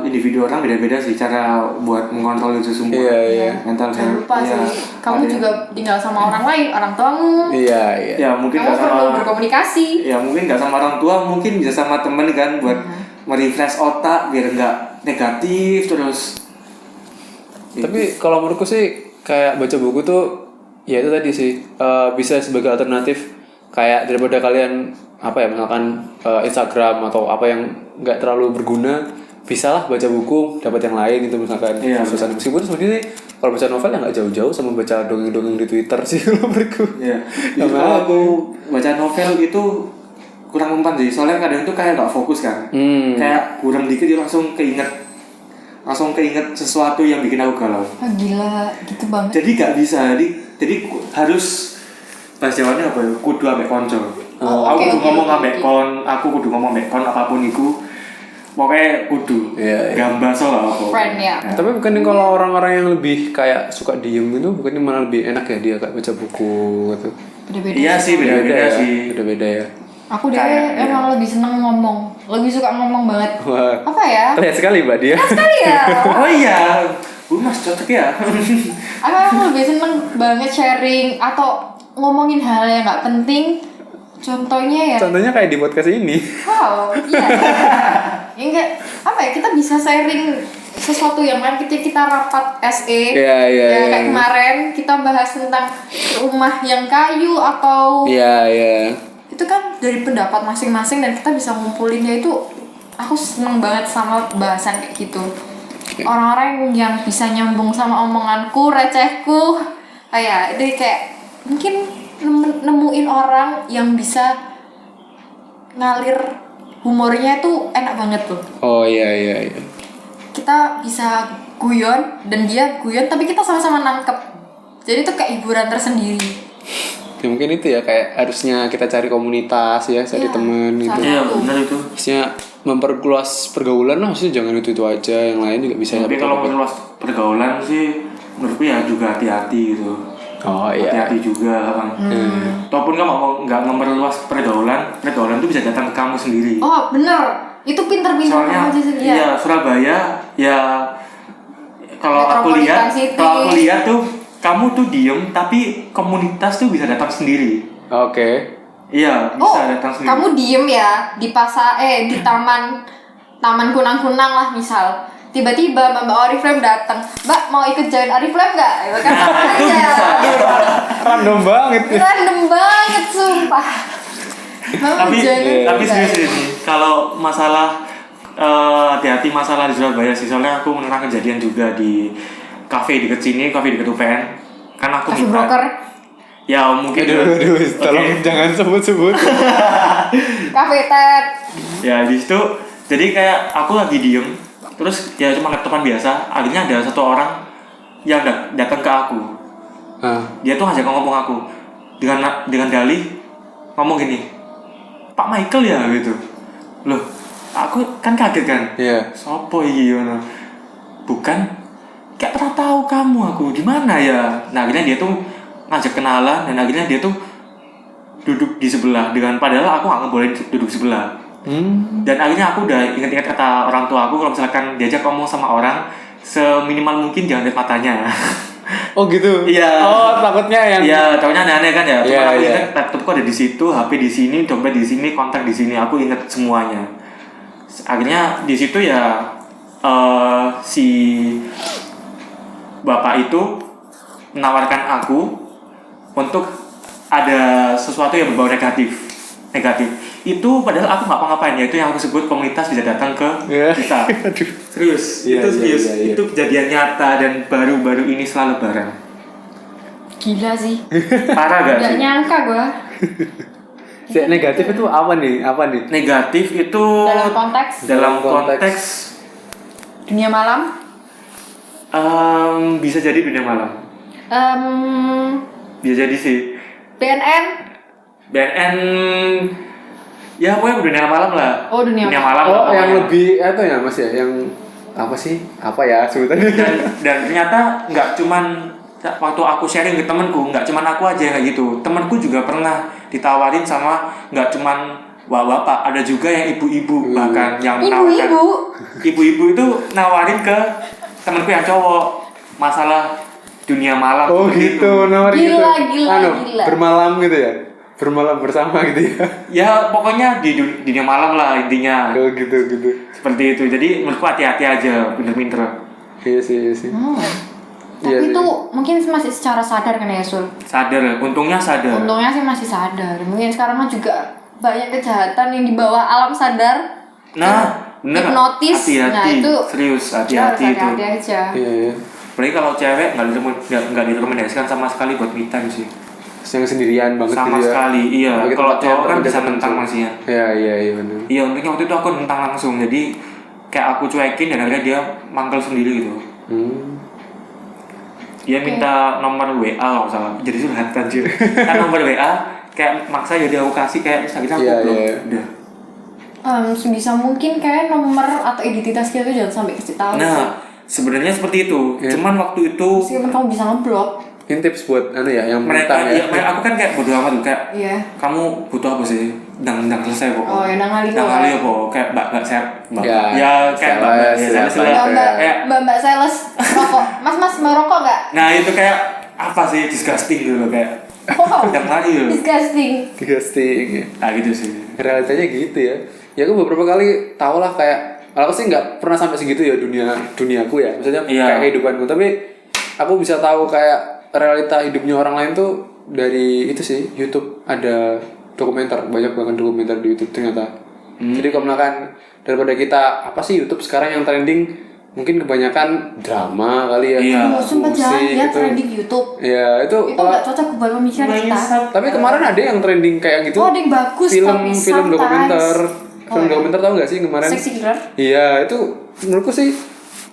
individu orang beda-beda sih cara buat mengontrol itu semua. Iya. Mental Jangan health. lupa sih. Kamu juga tinggal sama orang lain, orang tuamu. Iya. Ya mungkin Kamu nggak sama. perlu berkomunikasi. Ya mungkin nggak sama orang tua, mungkin bisa sama temen kan buat merefresh otak biar nggak negatif terus. Tapi kalau menurutku sih kayak baca buku tuh ya itu tadi sih bisa sebagai alternatif kayak daripada kalian misalkan Instagram atau apa yang nggak terlalu berguna, bisa lah baca buku dapat yang lain itu misalkan. Suasana meskipun sebenarnya kalau baca novel ya nggak jauh-jauh sama baca dongeng-dongeng di Twitter sih kalau menurutku. Iya. Kalau aku baca novel itu kurang mempan sih, soalnya kadang itu kayak nggak fokus kan. Kayak kurang dikit dia langsung keinget sesuatu yang bikin aku galau. Gila, gitu banget. Jadi nggak bisa, jadi harus bahasa Jawanya apa ya? Kudu ambek konco. Aku kudu ngomong ambek kon, apapun itu. Pokoknya kudu. Gambar soal apa. Friend ya. Tapi bukan kalau orang-orang yang lebih kayak suka diem gitu, bukannya malah lebih enak ya dia kayak baca buku gitu. Beda-beda. Iya sih, beda-beda sih. Beda-beda ya. Aku deh emang lebih seneng ngomong, lebih suka ngomong banget. Wah. Apa ya? Terlihat sekali Mbak dia. Sekali ya. Oh iya, Mas cocok ya. Aku lebih seneng banget sharing atau ngomongin hal yang nggak penting. Contohnya kayak di podcast ini. Wow, iya. Enggak, kita bisa sharing sesuatu yang kan kita rapat SE. Iya. Kayak kemarin kita bahas tentang rumah yang kayu atau Iya. itu kan dari pendapat masing-masing dan kita bisa ngumpulinnya itu. Aku seneng banget sama bahasan kayak gitu. Orang-orang yang bisa nyambung sama omonganku, recehku, kayak mungkin nemuin orang yang bisa ngalir humornya itu enak banget tuh. Oh iya. Kita bisa guyon dan dia guyon tapi kita sama-sama nangkep. Jadi itu kayak hiburan tersendiri. Ya mungkin itu ya kayak harusnya kita cari komunitas ya, cari teman gitu. Iya benar itu. Harusnya memperluas pergaulan lah, maksudnya jangan itu aja, yang lain juga bisa. Tapi kalau memperluas pergaulan sih menurutku ya juga hati-hati gitu. Oh iya. Hati-hati juga kan. Ataupun kamu nggak memperluas pergaulan itu bisa datang ke kamu sendiri. Oh bener, itu pinter-pinter Soalnya kamu sendiri. iya Surabaya ya kalau aku lihat tuh kamu tuh diem tapi komunitas tuh bisa datang sendiri. Oke. Iya bisa datang sendiri. Kamu diem ya di di taman kunang-kunang lah misal. Tiba-tiba Mbak Oriflame datang, Mbak mau ikut join Oriflame nggak? Ya kan aja. Random banget. Random banget sumpah. Tapi serius nih kalau masalah hati-hati masalah di Surabaya sih, soalnya aku pernah kejadian juga di kafe dekat sini, kafe dekat UPN. Kan aku kafe broker. Ya mungkin. Aduh, tolong jangan sebut-sebut. Kafe Ted. Ya di situ, jadi kayak aku lagi diem, terus ya cuma laptopan biasa. Akhirnya ada satu orang yang datang ke aku. Dia tuh ngajak ngomong aku dengan dalih ngomong gini, Pak Michael ya gitu. Loh, aku kan kaget kan. Iya. Sopo iki ngono. Bukan, gak pernah tahu kamu aku di mana ya. Nah akhirnya dia tuh ngajak kenalan dan akhirnya dia tuh duduk di sebelah dengan padahal aku nggak boleh duduk sebelah. Dan akhirnya aku udah ingat-ingat kata orang tua aku kalau misalkan diajak ngomong sama orang seminimal mungkin jangan lihat matanya. Oh gitu. Iya. Oh takutnya yang. Iya, takutnya aneh-aneh kan ya. Iya, Aku ingat laptopku ada di situ, HP di sini, dompet di sini, kontak di sini. Aku ingat semuanya. Akhirnya di situ ya si bapak itu menawarkan aku untuk ada sesuatu yang berbau negatif. Itu padahal aku nggak ngapain ya, itu yang aku sebut komunitas bisa datang ke kita. Serius, itu serius. Itu kejadian nyata dan baru-baru ini setelah Lebaran. Gila sih. Parah gak sih? Gak nyangka gua. Negatif itu apa nih? Negatif itu dalam konteks dunia malam. Bisa jadi dunia malam. Bisa jadi sih. BNN ya pokoknya dunia malam lah. Oh, dunia malam. Oh, yang lebih itu ya Mas ya, yang apa sih? Apa ya sebutannya? Dan ternyata nggak cuman waktu aku sharing ke temanku, nggak cuman aku aja yang kayak gitu. Temanku juga pernah ditawarin sama nggak cuman bapak, ada juga yang ibu-ibu bahkan yang menawarkan. Ibu-ibu itu nawarin ke temanku yang cowok masalah dunia malam. Oh gitu, nawarin gitu. Gila. Bermalam gitu ya. Bermalam bersama gitu ya. Ya pokoknya di dunia malam lah intinya. Oh gitu. Seperti itu. Jadi menurutku hati-hati aja, pinter-pinter. Iya sih. Tapi itu mungkin masih secara sadar kan ya Sul? Sadar, untungnya sadar. Untungnya sih masih sadar. Mungkin sekarang kan juga banyak kejahatan yang di bawah alam sadar. Nah, bener. Hipnotis. Hati-hati. Nah itu serius, hati-hati itu. Hati-hati aja. Iya. Apalagi kalau cewek nggak direkomendasikan sama sekali buat me time sih. Yang sendirian banget sama gitu ya. sekali, iya. Kalau cowok kan bisa nentang masih ya. Iya benar. Iya, untungnya waktu itu aku nentang langsung. Jadi kayak aku cuekin dan akhirnya dia mangkel sendiri gitu. Dia minta nomor WA kalau salah. Jadi curhat anjir. Kan nomor WA kayak maksa jadi aku kasih kayak sakit aku belum. Udah. Sebisa mungkin kayak nomor atau identitas kita tuh jangan sampai kasih tahu. Nah, sebenarnya seperti itu. Cuman waktu itu meskipun kamu bisa ngeblok. Ini tips buat yang mereka ya. Aku kan kayak bodo amat tuh kayak. Iya. Kamu butuh apa sih? Ndang selesai kok. Oh, ya nang kali kok kayak mbak share. Ya kayak mbak sales rokok. Mas mau rokok enggak? Nah, itu kayak apa sih disgusting gitu loh kayak. Wow. Yang lagi loh. Disgusting. Nah, gitu sih. Realitanya gitu ya. Ya aku beberapa kali tau lah kayak aku sih nggak pernah sampai segitu ya duniaku ya. Maksudnya kayak kehidupanku, tapi aku bisa tahu kayak realita hidupnya orang lain tuh dari itu sih. YouTube ada dokumenter, banyak banget dokumenter di YouTube ternyata. Jadi kalau misalkan daripada kita apa sih YouTube sekarang yang trending mungkin kebanyakan drama kali ya. Iya. Sumpah jangan lihat gitu. trending YouTube. Iya, itu nggak cocok buat pemikiran kita. Tapi kemarin ada yang trending kayak gitu. Oh, ada yang bagus film dokumenter. Film dokumenter tahu nggak sih kemarin? Sexy Killer. Iya, itu menurutku sih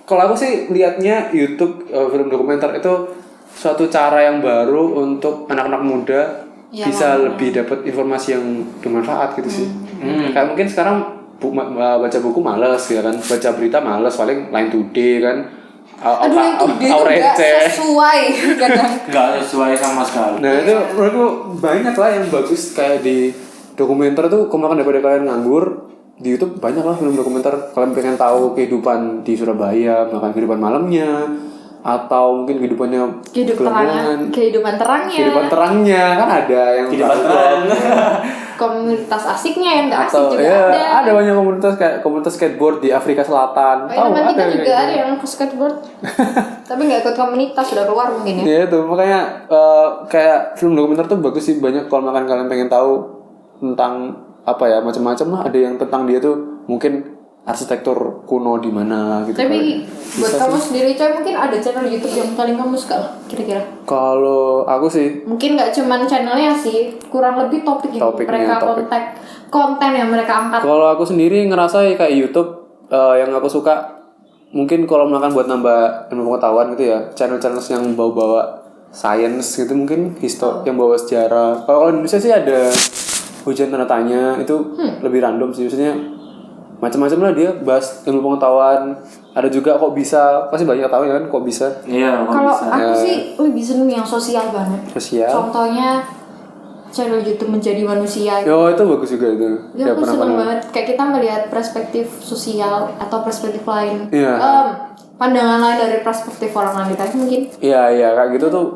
kalau aku sih lihatnya YouTube film dokumenter itu suatu cara yang baru untuk anak-anak muda bisa lebih dapat informasi yang bermanfaat gitu sih. Kayak mungkin sekarang baca buku malas ya kan, baca berita malas, paling Line Today kan. Line Today itu nggak sesuai kadang. Nggak sesuai sama sekali. Nah itu menurutku banyak lah yang bagus kayak di dokumenter tuh. Kemarin daripada kalian nganggur di YouTube banyak lah film dokumenter. Kalian pengen tahu kehidupan di Surabaya, bahkan kehidupan malamnya, atau mungkin kehidupan terangnya kan ada yang kehidupan terang. Komunitas asiknya yang nggak asik atau, juga ada banyak komunitas skateboard di Afrika Selatan. Tahu kita juga ada yang skateboard tapi nggak ikut komunitas, sudah keluar mungkin ya. Iya itu makanya kayak film dokumenter tuh bagus sih, banyak kalau makan kalian pengen tahu tentang apa ya macam-macam lah. Ada yang tentang dia tuh mungkin arsitektur kuno di mana gitu. Tapi buat kamu sendiri coy, mungkin ada channel YouTube yang paling kamu suka kira-kira? Kalau aku sih mungkin nggak cuman channelnya sih, kurang lebih topik yang mereka konten yang mereka angkat. Kalau aku sendiri ngerasa kayak YouTube yang aku suka mungkin kalau makan buat nambah ilmu pengetahuan gitu ya, channel-channel yang bawa-bawa science gitu, mungkin yang bawa sejarah. Kalau Indonesia sih ada Hujan Tanda Tanya, itu lebih random sih, maksudnya macam-macam lah dia bahas ilmu pengetahuan. Ada juga kok bisa, pasti banyak tahu ya kan kok bisa. Iya, kalau aku sih lebih seneng yang sosial banget. Contohnya channel YouTube Menjadi Manusia. Oh itu bagus juga itu. Ya, aku seneng banget kayak kita melihat perspektif sosial atau perspektif lain. Iya. Pandangan lain dari perspektif orang lain tadi mungkin. Iya kayak gitu tuh.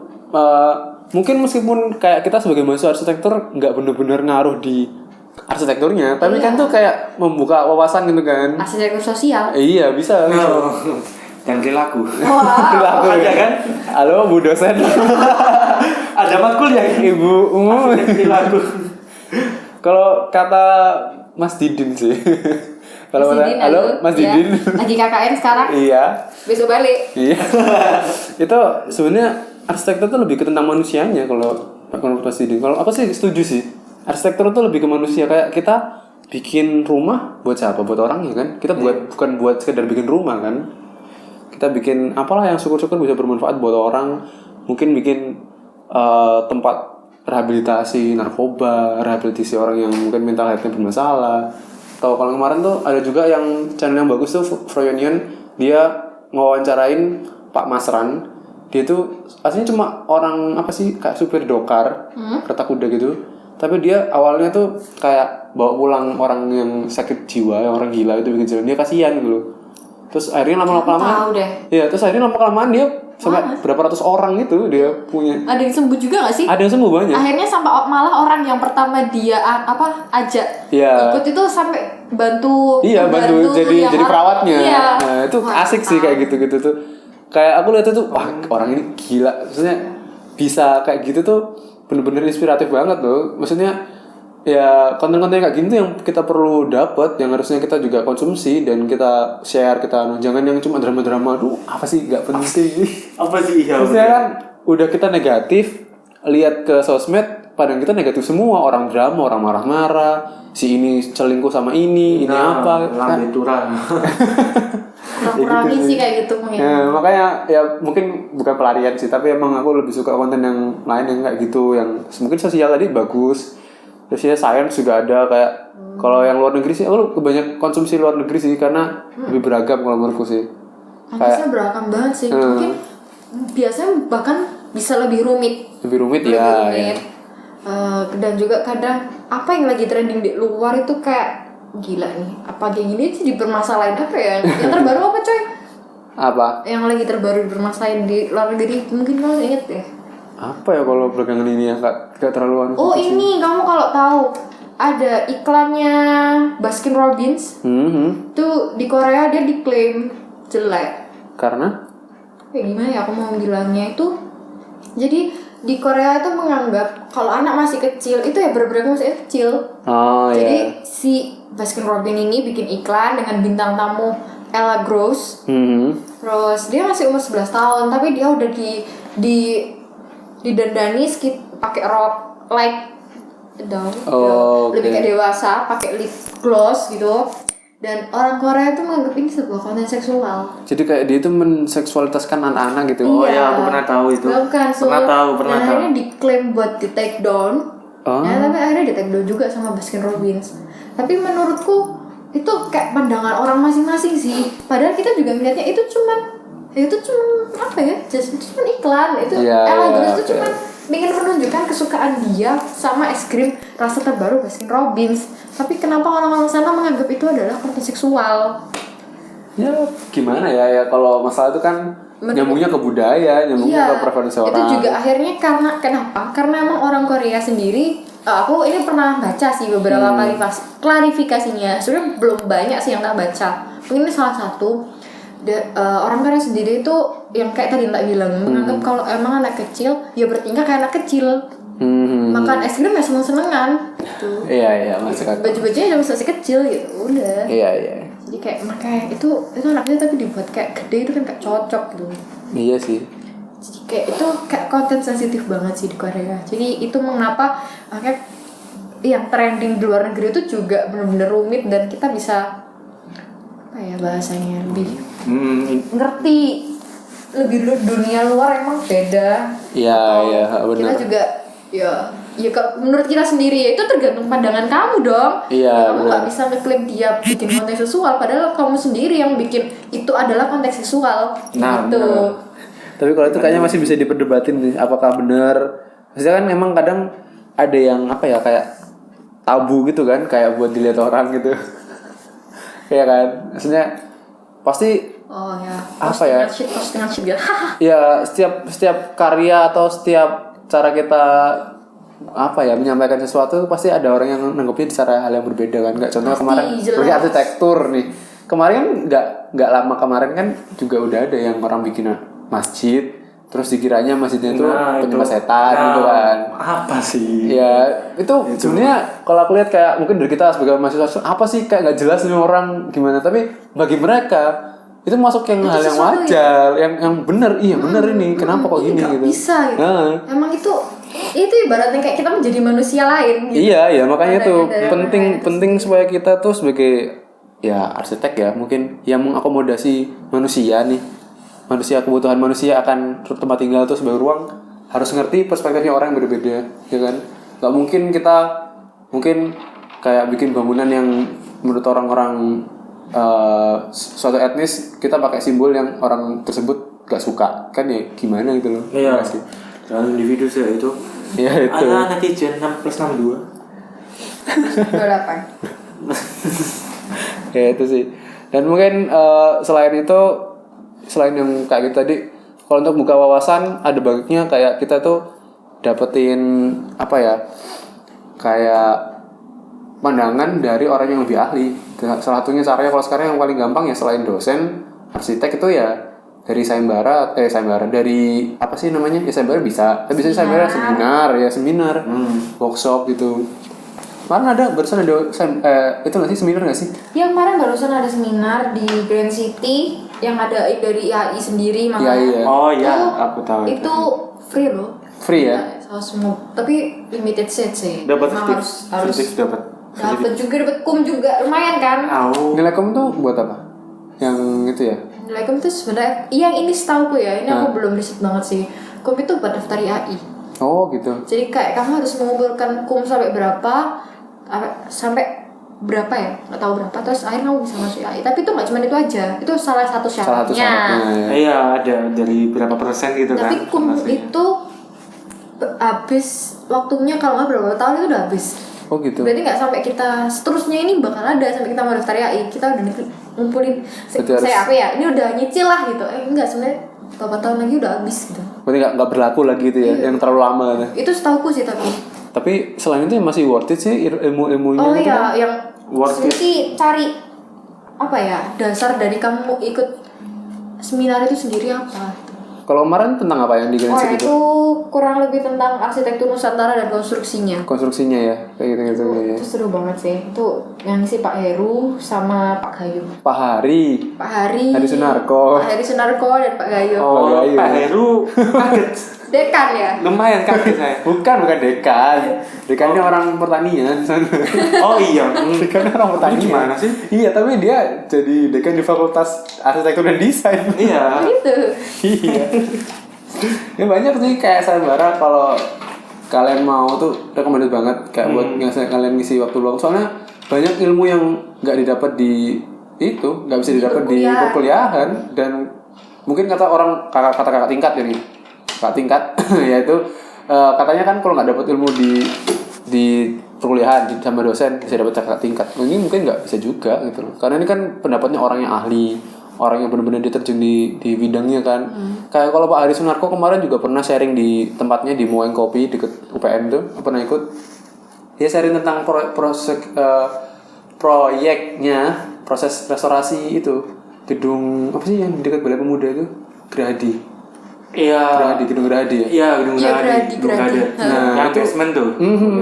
Mungkin meskipun kayak kita sebagai mahasiswa arsitektur nggak bener-bener ngaruh di arsitekturnya, tapi kan tuh kayak membuka wawasan gitu kan. Arsitektur sosial. Iya bisa. Dan perilaku. Wow. Ada kan? Halo Bu dosen. Ada matkul ya Ibu umum. perilaku. Kalau kata Mas Didin sih. Kalau halo Mas Didin. Lagi KKN sekarang. Iya. Besok balik. Iya. Itu sebenarnya arsitektur tuh lebih ke tentang manusianya kalau Mas Didin. Kalau aku sih setuju sih. Arsitektur tuh lebih ke manusia, kayak kita bikin rumah buat siapa? Buat orang ya kan? Kita bukan buat sekedar bikin rumah kan? kita bikin apalah yang syukur-syukur bisa bermanfaat buat orang, mungkin bikin tempat rehabilitasi narkoba, rehabilitasi orang yang mungkin mental health-nya bermasalah. Atau kalau kemarin tuh ada juga yang channel yang bagus tuh Froyonion, dia ngewawancarain Pak Masran. Dia tuh aslinya cuma orang apa sih, kayak supir dokar kereta kuda gitu, tapi dia awalnya tuh kayak bawa pulang orang yang sakit jiwa, yang orang gila itu bikin jalan, dia kasihan gitu. Terus akhirnya lama-lama dia sampai berapa ratus orang itu dia punya. Ada yang sembuh juga gak sih? Ada yang sembuh banyak. Akhirnya sampai malah orang yang pertama dia ajak ikut itu sampai bantu jadi perawatnya. Iya. Nah, itu asik sih kayak gitu-gitu tuh. Kayak aku lihat itu, wah orang ini gila. Maksudnya bisa kayak gitu tuh bener-bener inspiratif banget tuh. Maksudnya ya konten-konten kayak gini tuh yang kita perlu dapat, yang harusnya kita juga konsumsi dan kita share, jangan yang cuma drama-drama. Aduh, apa sih nggak penting. Apa sih ya? Maksudnya kan udah kita negatif, lihat ke sosmed, padahal kita negatif semua, orang drama, orang marah-marah, si ini selingkuh sama ini apa? Lambe turang. Kurang-kurangin sih kayak gitu mungkin. Ya, makanya ya mungkin bukan pelarian sih, tapi emang aku lebih suka konten yang lain yang kayak gitu, yang mungkin sosial tadi bagus. Terus ya science juga ada kayak kalau yang luar negeri sih, aku banyak konsumsi luar negeri sih karena lebih beragam kalau menurutku sih. Kayak beragam banget sih. Mungkin biasanya bahkan bisa lebih rumit. Lebih rumit ya. Dan juga kadang apa yang lagi trending di luar itu kayak gila nih. Apa kayak gini sih dipermasalahin apa ya? Yang terbaru apa coy? Apa? Yang lagi terbaru dipermasalahin di luar negeri mungkin kamu inget ya? Apa ya kalau belakangan ini ya gak terlalu Oh ini kamu kalau tahu ada iklannya Baskin Robbins tuh di Korea dia diklaim jelek karena kayak gimana ya aku mau bilangnya itu, jadi di Korea itu menganggap kalau anak masih kecil itu ya bener-bener masih kecil. Jadi si Baskin Robbins ini bikin iklan dengan bintang tamu Ella Gross. Terus dia masih umur 11 tahun tapi dia udah didandani pakai rok lebih kayak dewasa, pakai lip gloss gitu. Dan orang Korea itu menganggap ini sebuah konten seksual. Jadi kayak dia itu menseksualitaskan anak-anak gitu. Oh iya, aku pernah tahu itu. Pernah tahu. Akhirnya diklaim buat di take down. Tapi akhirnya di take down juga sama Baskin Robbins. Tapi menurutku itu kayak pandangan orang masing-masing sih. Padahal kita juga melihatnya itu cuman apa ya? Itu cuman iklan. Itu Ella itu cuman ingin menunjukkan kesukaan dia sama es krim rasa terbaru Baskin Robbins. Tapi kenapa orang-orang sana menganggap itu adalah konten seksual? Ya gimana ya kalau masalah itu kan nyambungnya ke budaya, nyambungnya ke preferensi orang. Itu juga akhirnya kenapa? Karena emang orang Korea sendiri, aku ini pernah baca sih beberapa klarifikasinya. Sebenarnya belum banyak sih yang tak baca. Mungkin ini salah satu. Orang Korea sendiri itu yang kayak tadi tak bilang menganggap kalau emang anak kecil ya bertingkah kayak anak kecil. Makan es krim ya seneng-senengan gitu. Iya maksudnya baju-bajunya udah masih kecil gitu udah. Iya. Jadi kayak makanya itu anaknya tapi dibuat kayak gede itu kan kayak cocok gitu. Iya sih. Jadi kayak itu kayak konten sensitif banget sih di Korea. Jadi itu mengapa makanya yang trending di luar negeri itu juga benar-benar rumit dan kita bisa apa ya bahasanya lebih ngerti lebih dunia luar emang beda. Iya benar. Kita juga ya menurut kita sendiri ya itu tergantung pandangan kamu dong. Iya. Kamu nggak bisa ngeklaim dia bikin konten seksual padahal kamu sendiri yang bikin itu adalah konten seksual. Gitu. Tapi kalau itu kayaknya masih bisa diperdebatin nih, apakah benar? Maksudnya kan emang kadang ada yang apa ya kayak tabu gitu kan, kayak buat dilihat orang gitu. Kayak kan, maksudnya pasti postingan shit gitu. Ya setiap karya atau setiap cara kita apa ya menyampaikan sesuatu pasti ada orang yang nanggepnya secara hal yang berbeda kan. Nggak, contohnya kemarin seperti arsitektur nih, kemarin nggak lama kemarin kan juga udah ada yang orang bikin masjid terus dikiranya masjidnya itu penyembah setan gitu kan. Apa sih ya itu sebenarnya kalau aku lihat kayak mungkin dari kita sebagai mahasiswa apa sih kayak nggak jelas nih orang gimana, tapi bagi mereka itu masuk yang hal yang wajar, yang benar. Benar ini kenapa kok gini gitu bisa gitu. Emang itu ibaratnya kayak kita menjadi manusia lain gitu. Iya makanya itu penting supaya kita tuh sebagai ya arsitek ya mungkin yang mengakomodasi manusia nih kebutuhan manusia akan tempat tinggal itu sebagai ruang, harus ngerti perspektifnya orang yang berbeda, ya kan? Gak mungkin kita kayak bikin bangunan yang menurut orang-orang suatu etnis kita pakai simbol yang orang tersebut gak suka, kan ya gimana gitu loh. Iya sih. Jangan individu sih itu. Iya itu. Ada netizen 6+62. 28. Ya itu sih. Dan mungkin selain yang kayak gitu tadi, kalau untuk buka wawasan ada baiknya kayak kita tuh dapetin apa ya, kayak pandangan dari orang yang lebih ahli. Salah satunya caranya kalau sekarang yang paling gampang ya selain dosen arsitek itu ya dari sayembara dari apa sih namanya ya, sayembara bisa, tapi bisa sayembara seminar workshop gitu. Barusan ada itu nggak sih, seminar nggak sih? Ya kemarin barusan ada seminar di Grand City yang ada dari IAI sendiri malah. Iya. Oh iya, aku tahu itu free loh. Free ya? Semua, tapi limited set sih. Dapat harus dapat juga, dapat kum juga lumayan kan. Nilai kum tuh buat apa? Yang itu ya? Nilai kum tuh sebenarnya yang ini setauku ya, ini aku belum riset banget sih. Kum itu buat daftar IAI. Oh gitu. Jadi kayak kamu harus mengumpulkan kum sampai berapa ya, nggak tahu berapa, terus akhirnya kamu bisa masuk IAI. Tapi itu nggak cuma itu aja, itu salah satu syaratnya. Ya. Iya, ada dari berapa persen gitu kan. Tapi kum itu habis waktunya, kalau nggak berapa tahun itu udah habis. Oh gitu. Berarti nggak sampai kita seterusnya ini bakal ada sampai kita mau daftar IAI, kita udah ngumpulin ini udah nyicil lah gitu. Enggak, sebenarnya beberapa tahun lagi udah habis gitu. Berarti nggak berlaku lagi gitu ya, yang terlalu lama. Itu setauku sih Tapi selain itu masih worth it sih ilmunya. Oh gitu iya, kan? yang worth it. sih cari apa ya, dasar dari kamu ikut seminar itu sendiri apa? Kalau kemarin tentang apa yang di Grand City itu kurang lebih tentang arsitektur Nusantara dan konstruksinya. Konstruksinya ya, kayak gitu ya. Itu seru banget sih. Itu yang ngisi Pak Heru sama Pak Gayo. Pak Hari Sunarko. Pak Hari Sunarko dan Pak Gayo. Oh, Pak Heru kaget. Dekan ya? Lumayan kaget saya. Bukan dekan. Dekannya orang pertanian. Oh iya. Dekannya orang pertanian. Gimana sih? Iya, tapi dia jadi dekan di Fakultas Arsitektur dan Desain. Iya. Gitu. Iya. Ya banyak sih kayak sayembara, kalau kalian mau tuh recommended banget kayak buat kalian ngisi waktu luang. Soalnya banyak ilmu yang nggak didapat di itu, nggak bisa didapat di perkuliahan. Dan mungkin kata kakak tingkat ini. Kakak tingkat yaitu katanya kan kalau nggak dapat ilmu di perkuliahan sama dosen bisa dapat kakak tingkat. Ini mungkin nggak bisa juga gitu loh, karena ini kan pendapatnya orang yang ahli, orang yang benar-benar diterjun di bidangnya kan. Kayak kalau Pak Hari Sunarko kemarin juga pernah sharing di tempatnya di Moeng Kopi deket UPN tuh, pernah ikut. Dia sharing tentang proses restorasi itu gedung apa sih yang dekat Balai Pemuda itu, Gerahadi. Iya. Gedung Gerahadi ya? Iya, gedung Gerahadi. Nah, yang itu basement tuh.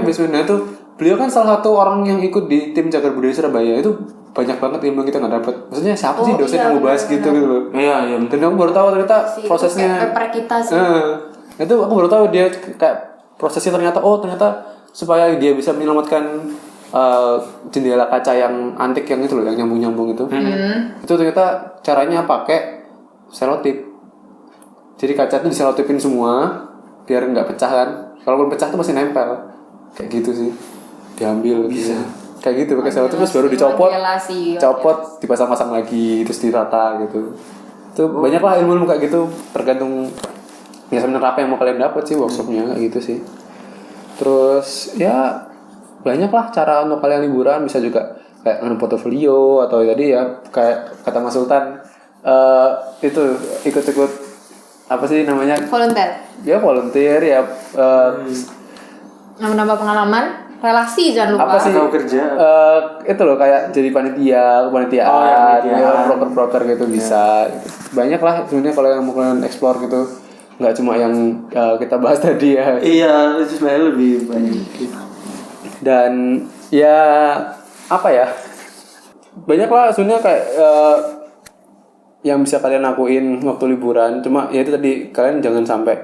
Basement. Nah itu beliau kan salah satu orang yang ikut di tim Cagar Budaya Surabaya. Itu banyak banget ilmu yang kita nggak dapat. Maksudnya siapa sih dosen yang mau bahas gitu loh. Iya. Dan aku baru tahu ternyata prosesnya. Paper kita sih. Itu aku baru tahu dia kayak prosesnya ternyata supaya dia bisa menyelamatkan jendela kaca yang antik yang itu loh, yang nyambung itu. Itu ternyata caranya pakai selotip. Jadi kaca itu diselotipin semua biar nggak pecah kan. Kalaupun pecah tuh masih nempel. Kayak gitu sih. Diambil bisa. Kayak gitu pakai selotip terus baru dicopot. Copot, dipasang-pasang lagi terus ditata gitu. Itu banyak lah ilmu kayak gitu, tergantung ya sebenarnya apa yang mau kalian dapat sih workshopnya kayak gitu sih. Terus ya banyak lah cara untuk kalian liburan, bisa juga kayak ngambil portofolio atau tadi ya kayak kata Mas Sultan itu ikut-ikut apa sih namanya, volunteer ya, nambah pengalaman, relasi jangan lupa. apa sih kerja itu loh kayak jadi kepanitiaan, broker gitu bisa. Banyak lah sebenarnya kalau yang mau kalian explore gitu, nggak cuma yang kita bahas tadi ya. Iya, itu sebenarnya lebih banyak. Dan ya apa ya, banyak lah sebenarnya kayak yang bisa kalian lakuin waktu liburan. Cuma ya itu tadi, kalian jangan sampai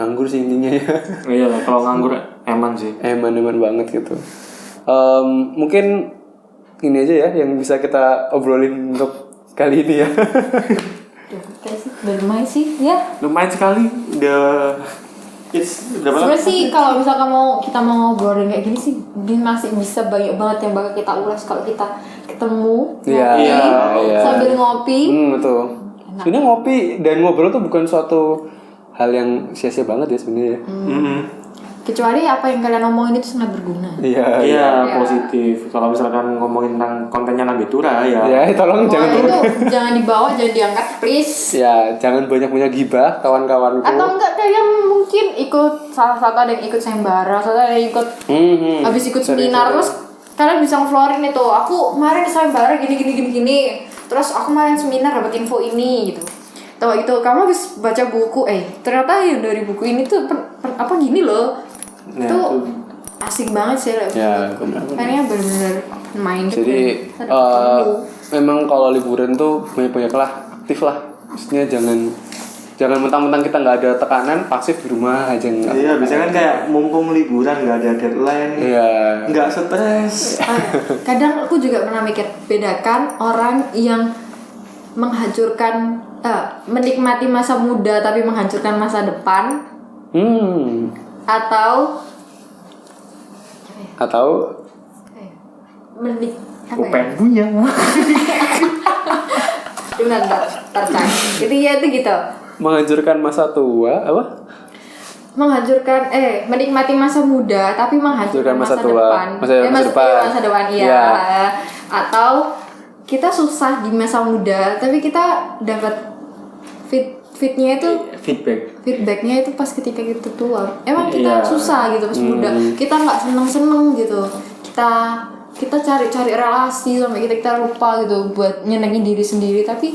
nganggur sih intinya ya. Iya, kalau nganggur eman sih. Eman banget gitu. Mungkin ini aja ya yang bisa kita obrolin untuk kali ini ya. Kayak sih, udah lumayan sih, ya. Lumayan sekali. Udah berapa lama? Sebenarnya sih kalau misalkan kita mau ngobrolin kayak gini sih, ini masih bisa banyak banget yang bakal kita ulas kalau kita ketemu Iya. sambil ngopi. Betul. Sebenarnya ngopi dan ngobrol tuh bukan suatu hal yang sia-sia banget ya sebenarnya. Kecuali apa yang kalian omongin itu sangat berguna. Iya. Positif. Kalau misalkan ngomongin tentang kontennya Nabi Tura ya. Ya, tolong jangan itu jangan dibawa, jangan diangkat, please. Ya, jangan banyak-banyak gibah kawan-kawanku. Atau enggak kalian mungkin ikut salah satu ada yang ikut sayembara, salah satu ada yang ikut habis ikut seminar terus kalian bisa ngeflorin itu. Aku kemarin sayembara gini. Terus aku kemarin seminar dapat info ini gitu. Tahu itu kamu habis baca buku ternyata yang dari buku ini tuh apa gini loh. Itu asik banget sih lah. Ya, benar. Kayaknya benar-benar main. Jadi memang kalau liburan tuh banyak-banyaklah aktif lah. Maksudnya jangan mentang-mentang kita nggak ada tekanan pasif di rumah aja nggak. Iya, biasanya kan kayak mumpung liburan nggak ada deadline, nggak stres. Kadang aku juga pernah mikir bedakan orang yang menghancurkan menikmati masa muda tapi menghancurkan masa depan atau pengen punya. Benar tercak. Itu gitu. menghancurkan masa tua apa? Menghancurkan menikmati masa muda tapi menghancurkan masa depan. Masa depan iya. Atau kita susah di masa muda tapi kita dapat feedbacknya itu feedbacknya itu pas ketika kita tua. Emang kita susah gitu pas muda. Kita nggak seneng gitu. Kita cari relasi sampai kita lupa gitu buat nyenengin diri sendiri, tapi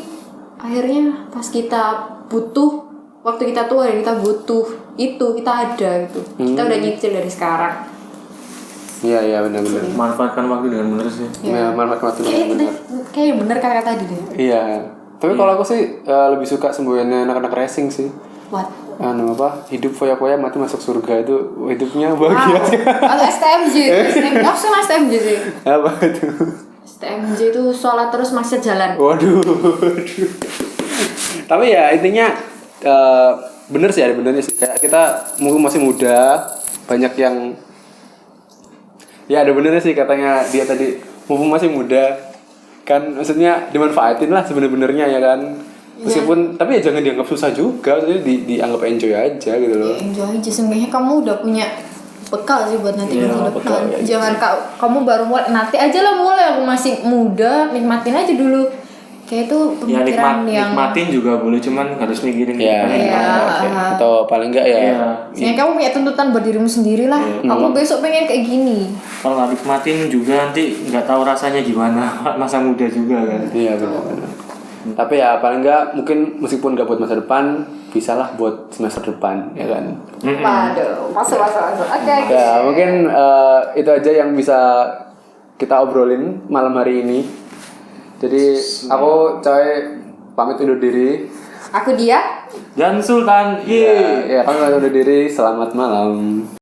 akhirnya pas kita butuh waktu kita tua dan kita butuh itu kita ada gitu. Kita udah nyicil dari sekarang. Iya benar. Manfaatkan waktu dengan benar sih. Ya, manfaatkan waktu dengan benar. Kayak bener kata tadi deh. Iya. Tapi kalau aku sih lebih suka semboyannya anak-anak racing sih. What? Hidup foya-foya mati masuk surga itu hidupnya bahagia. Atau STMJ. Aku sama STMJ sih. Apa itu? STMJ itu sholat terus maksiat jalan. Waduh. Tapi ya intinya bener sih, ada benernya sih. Kayak kita masih muda, banyak yang ada benernya sih katanya dia tadi, mumpung masih muda kan, maksudnya dimanfaatin lah sebenarnya ya kan. Meskipun tapi ya jangan dianggap susah juga, jadi dianggap enjoy aja gitu loh. Enjoy aja, sebenarnya kamu udah punya bekal sih buat nanti masa depan. Jangan kamu baru nanti aja lah mulai, aku masih muda, nikmatin aja dulu. Kayak itu pemikiran yang nikmatin juga boleh, cuman harus mikirin atau paling enggak Sebenarnya kamu punya tuntutan buat dirimu sendiri lah. Aku besok pengen kayak gini. Kalau nggak nikmatin juga nanti nggak tahu rasanya gimana masa muda juga kan. Iya benar. Tapi ya paling enggak mungkin meskipun enggak buat masa depan, bisalah buat semester depan ya kan. Waduh, masuk. Oke. Ya, mungkin itu aja yang bisa kita obrolin malam hari ini. Jadi aku Coy pamit undur diri. Aku dia. Dan Sultan. Ya, kami pamit undur diri. Selamat malam.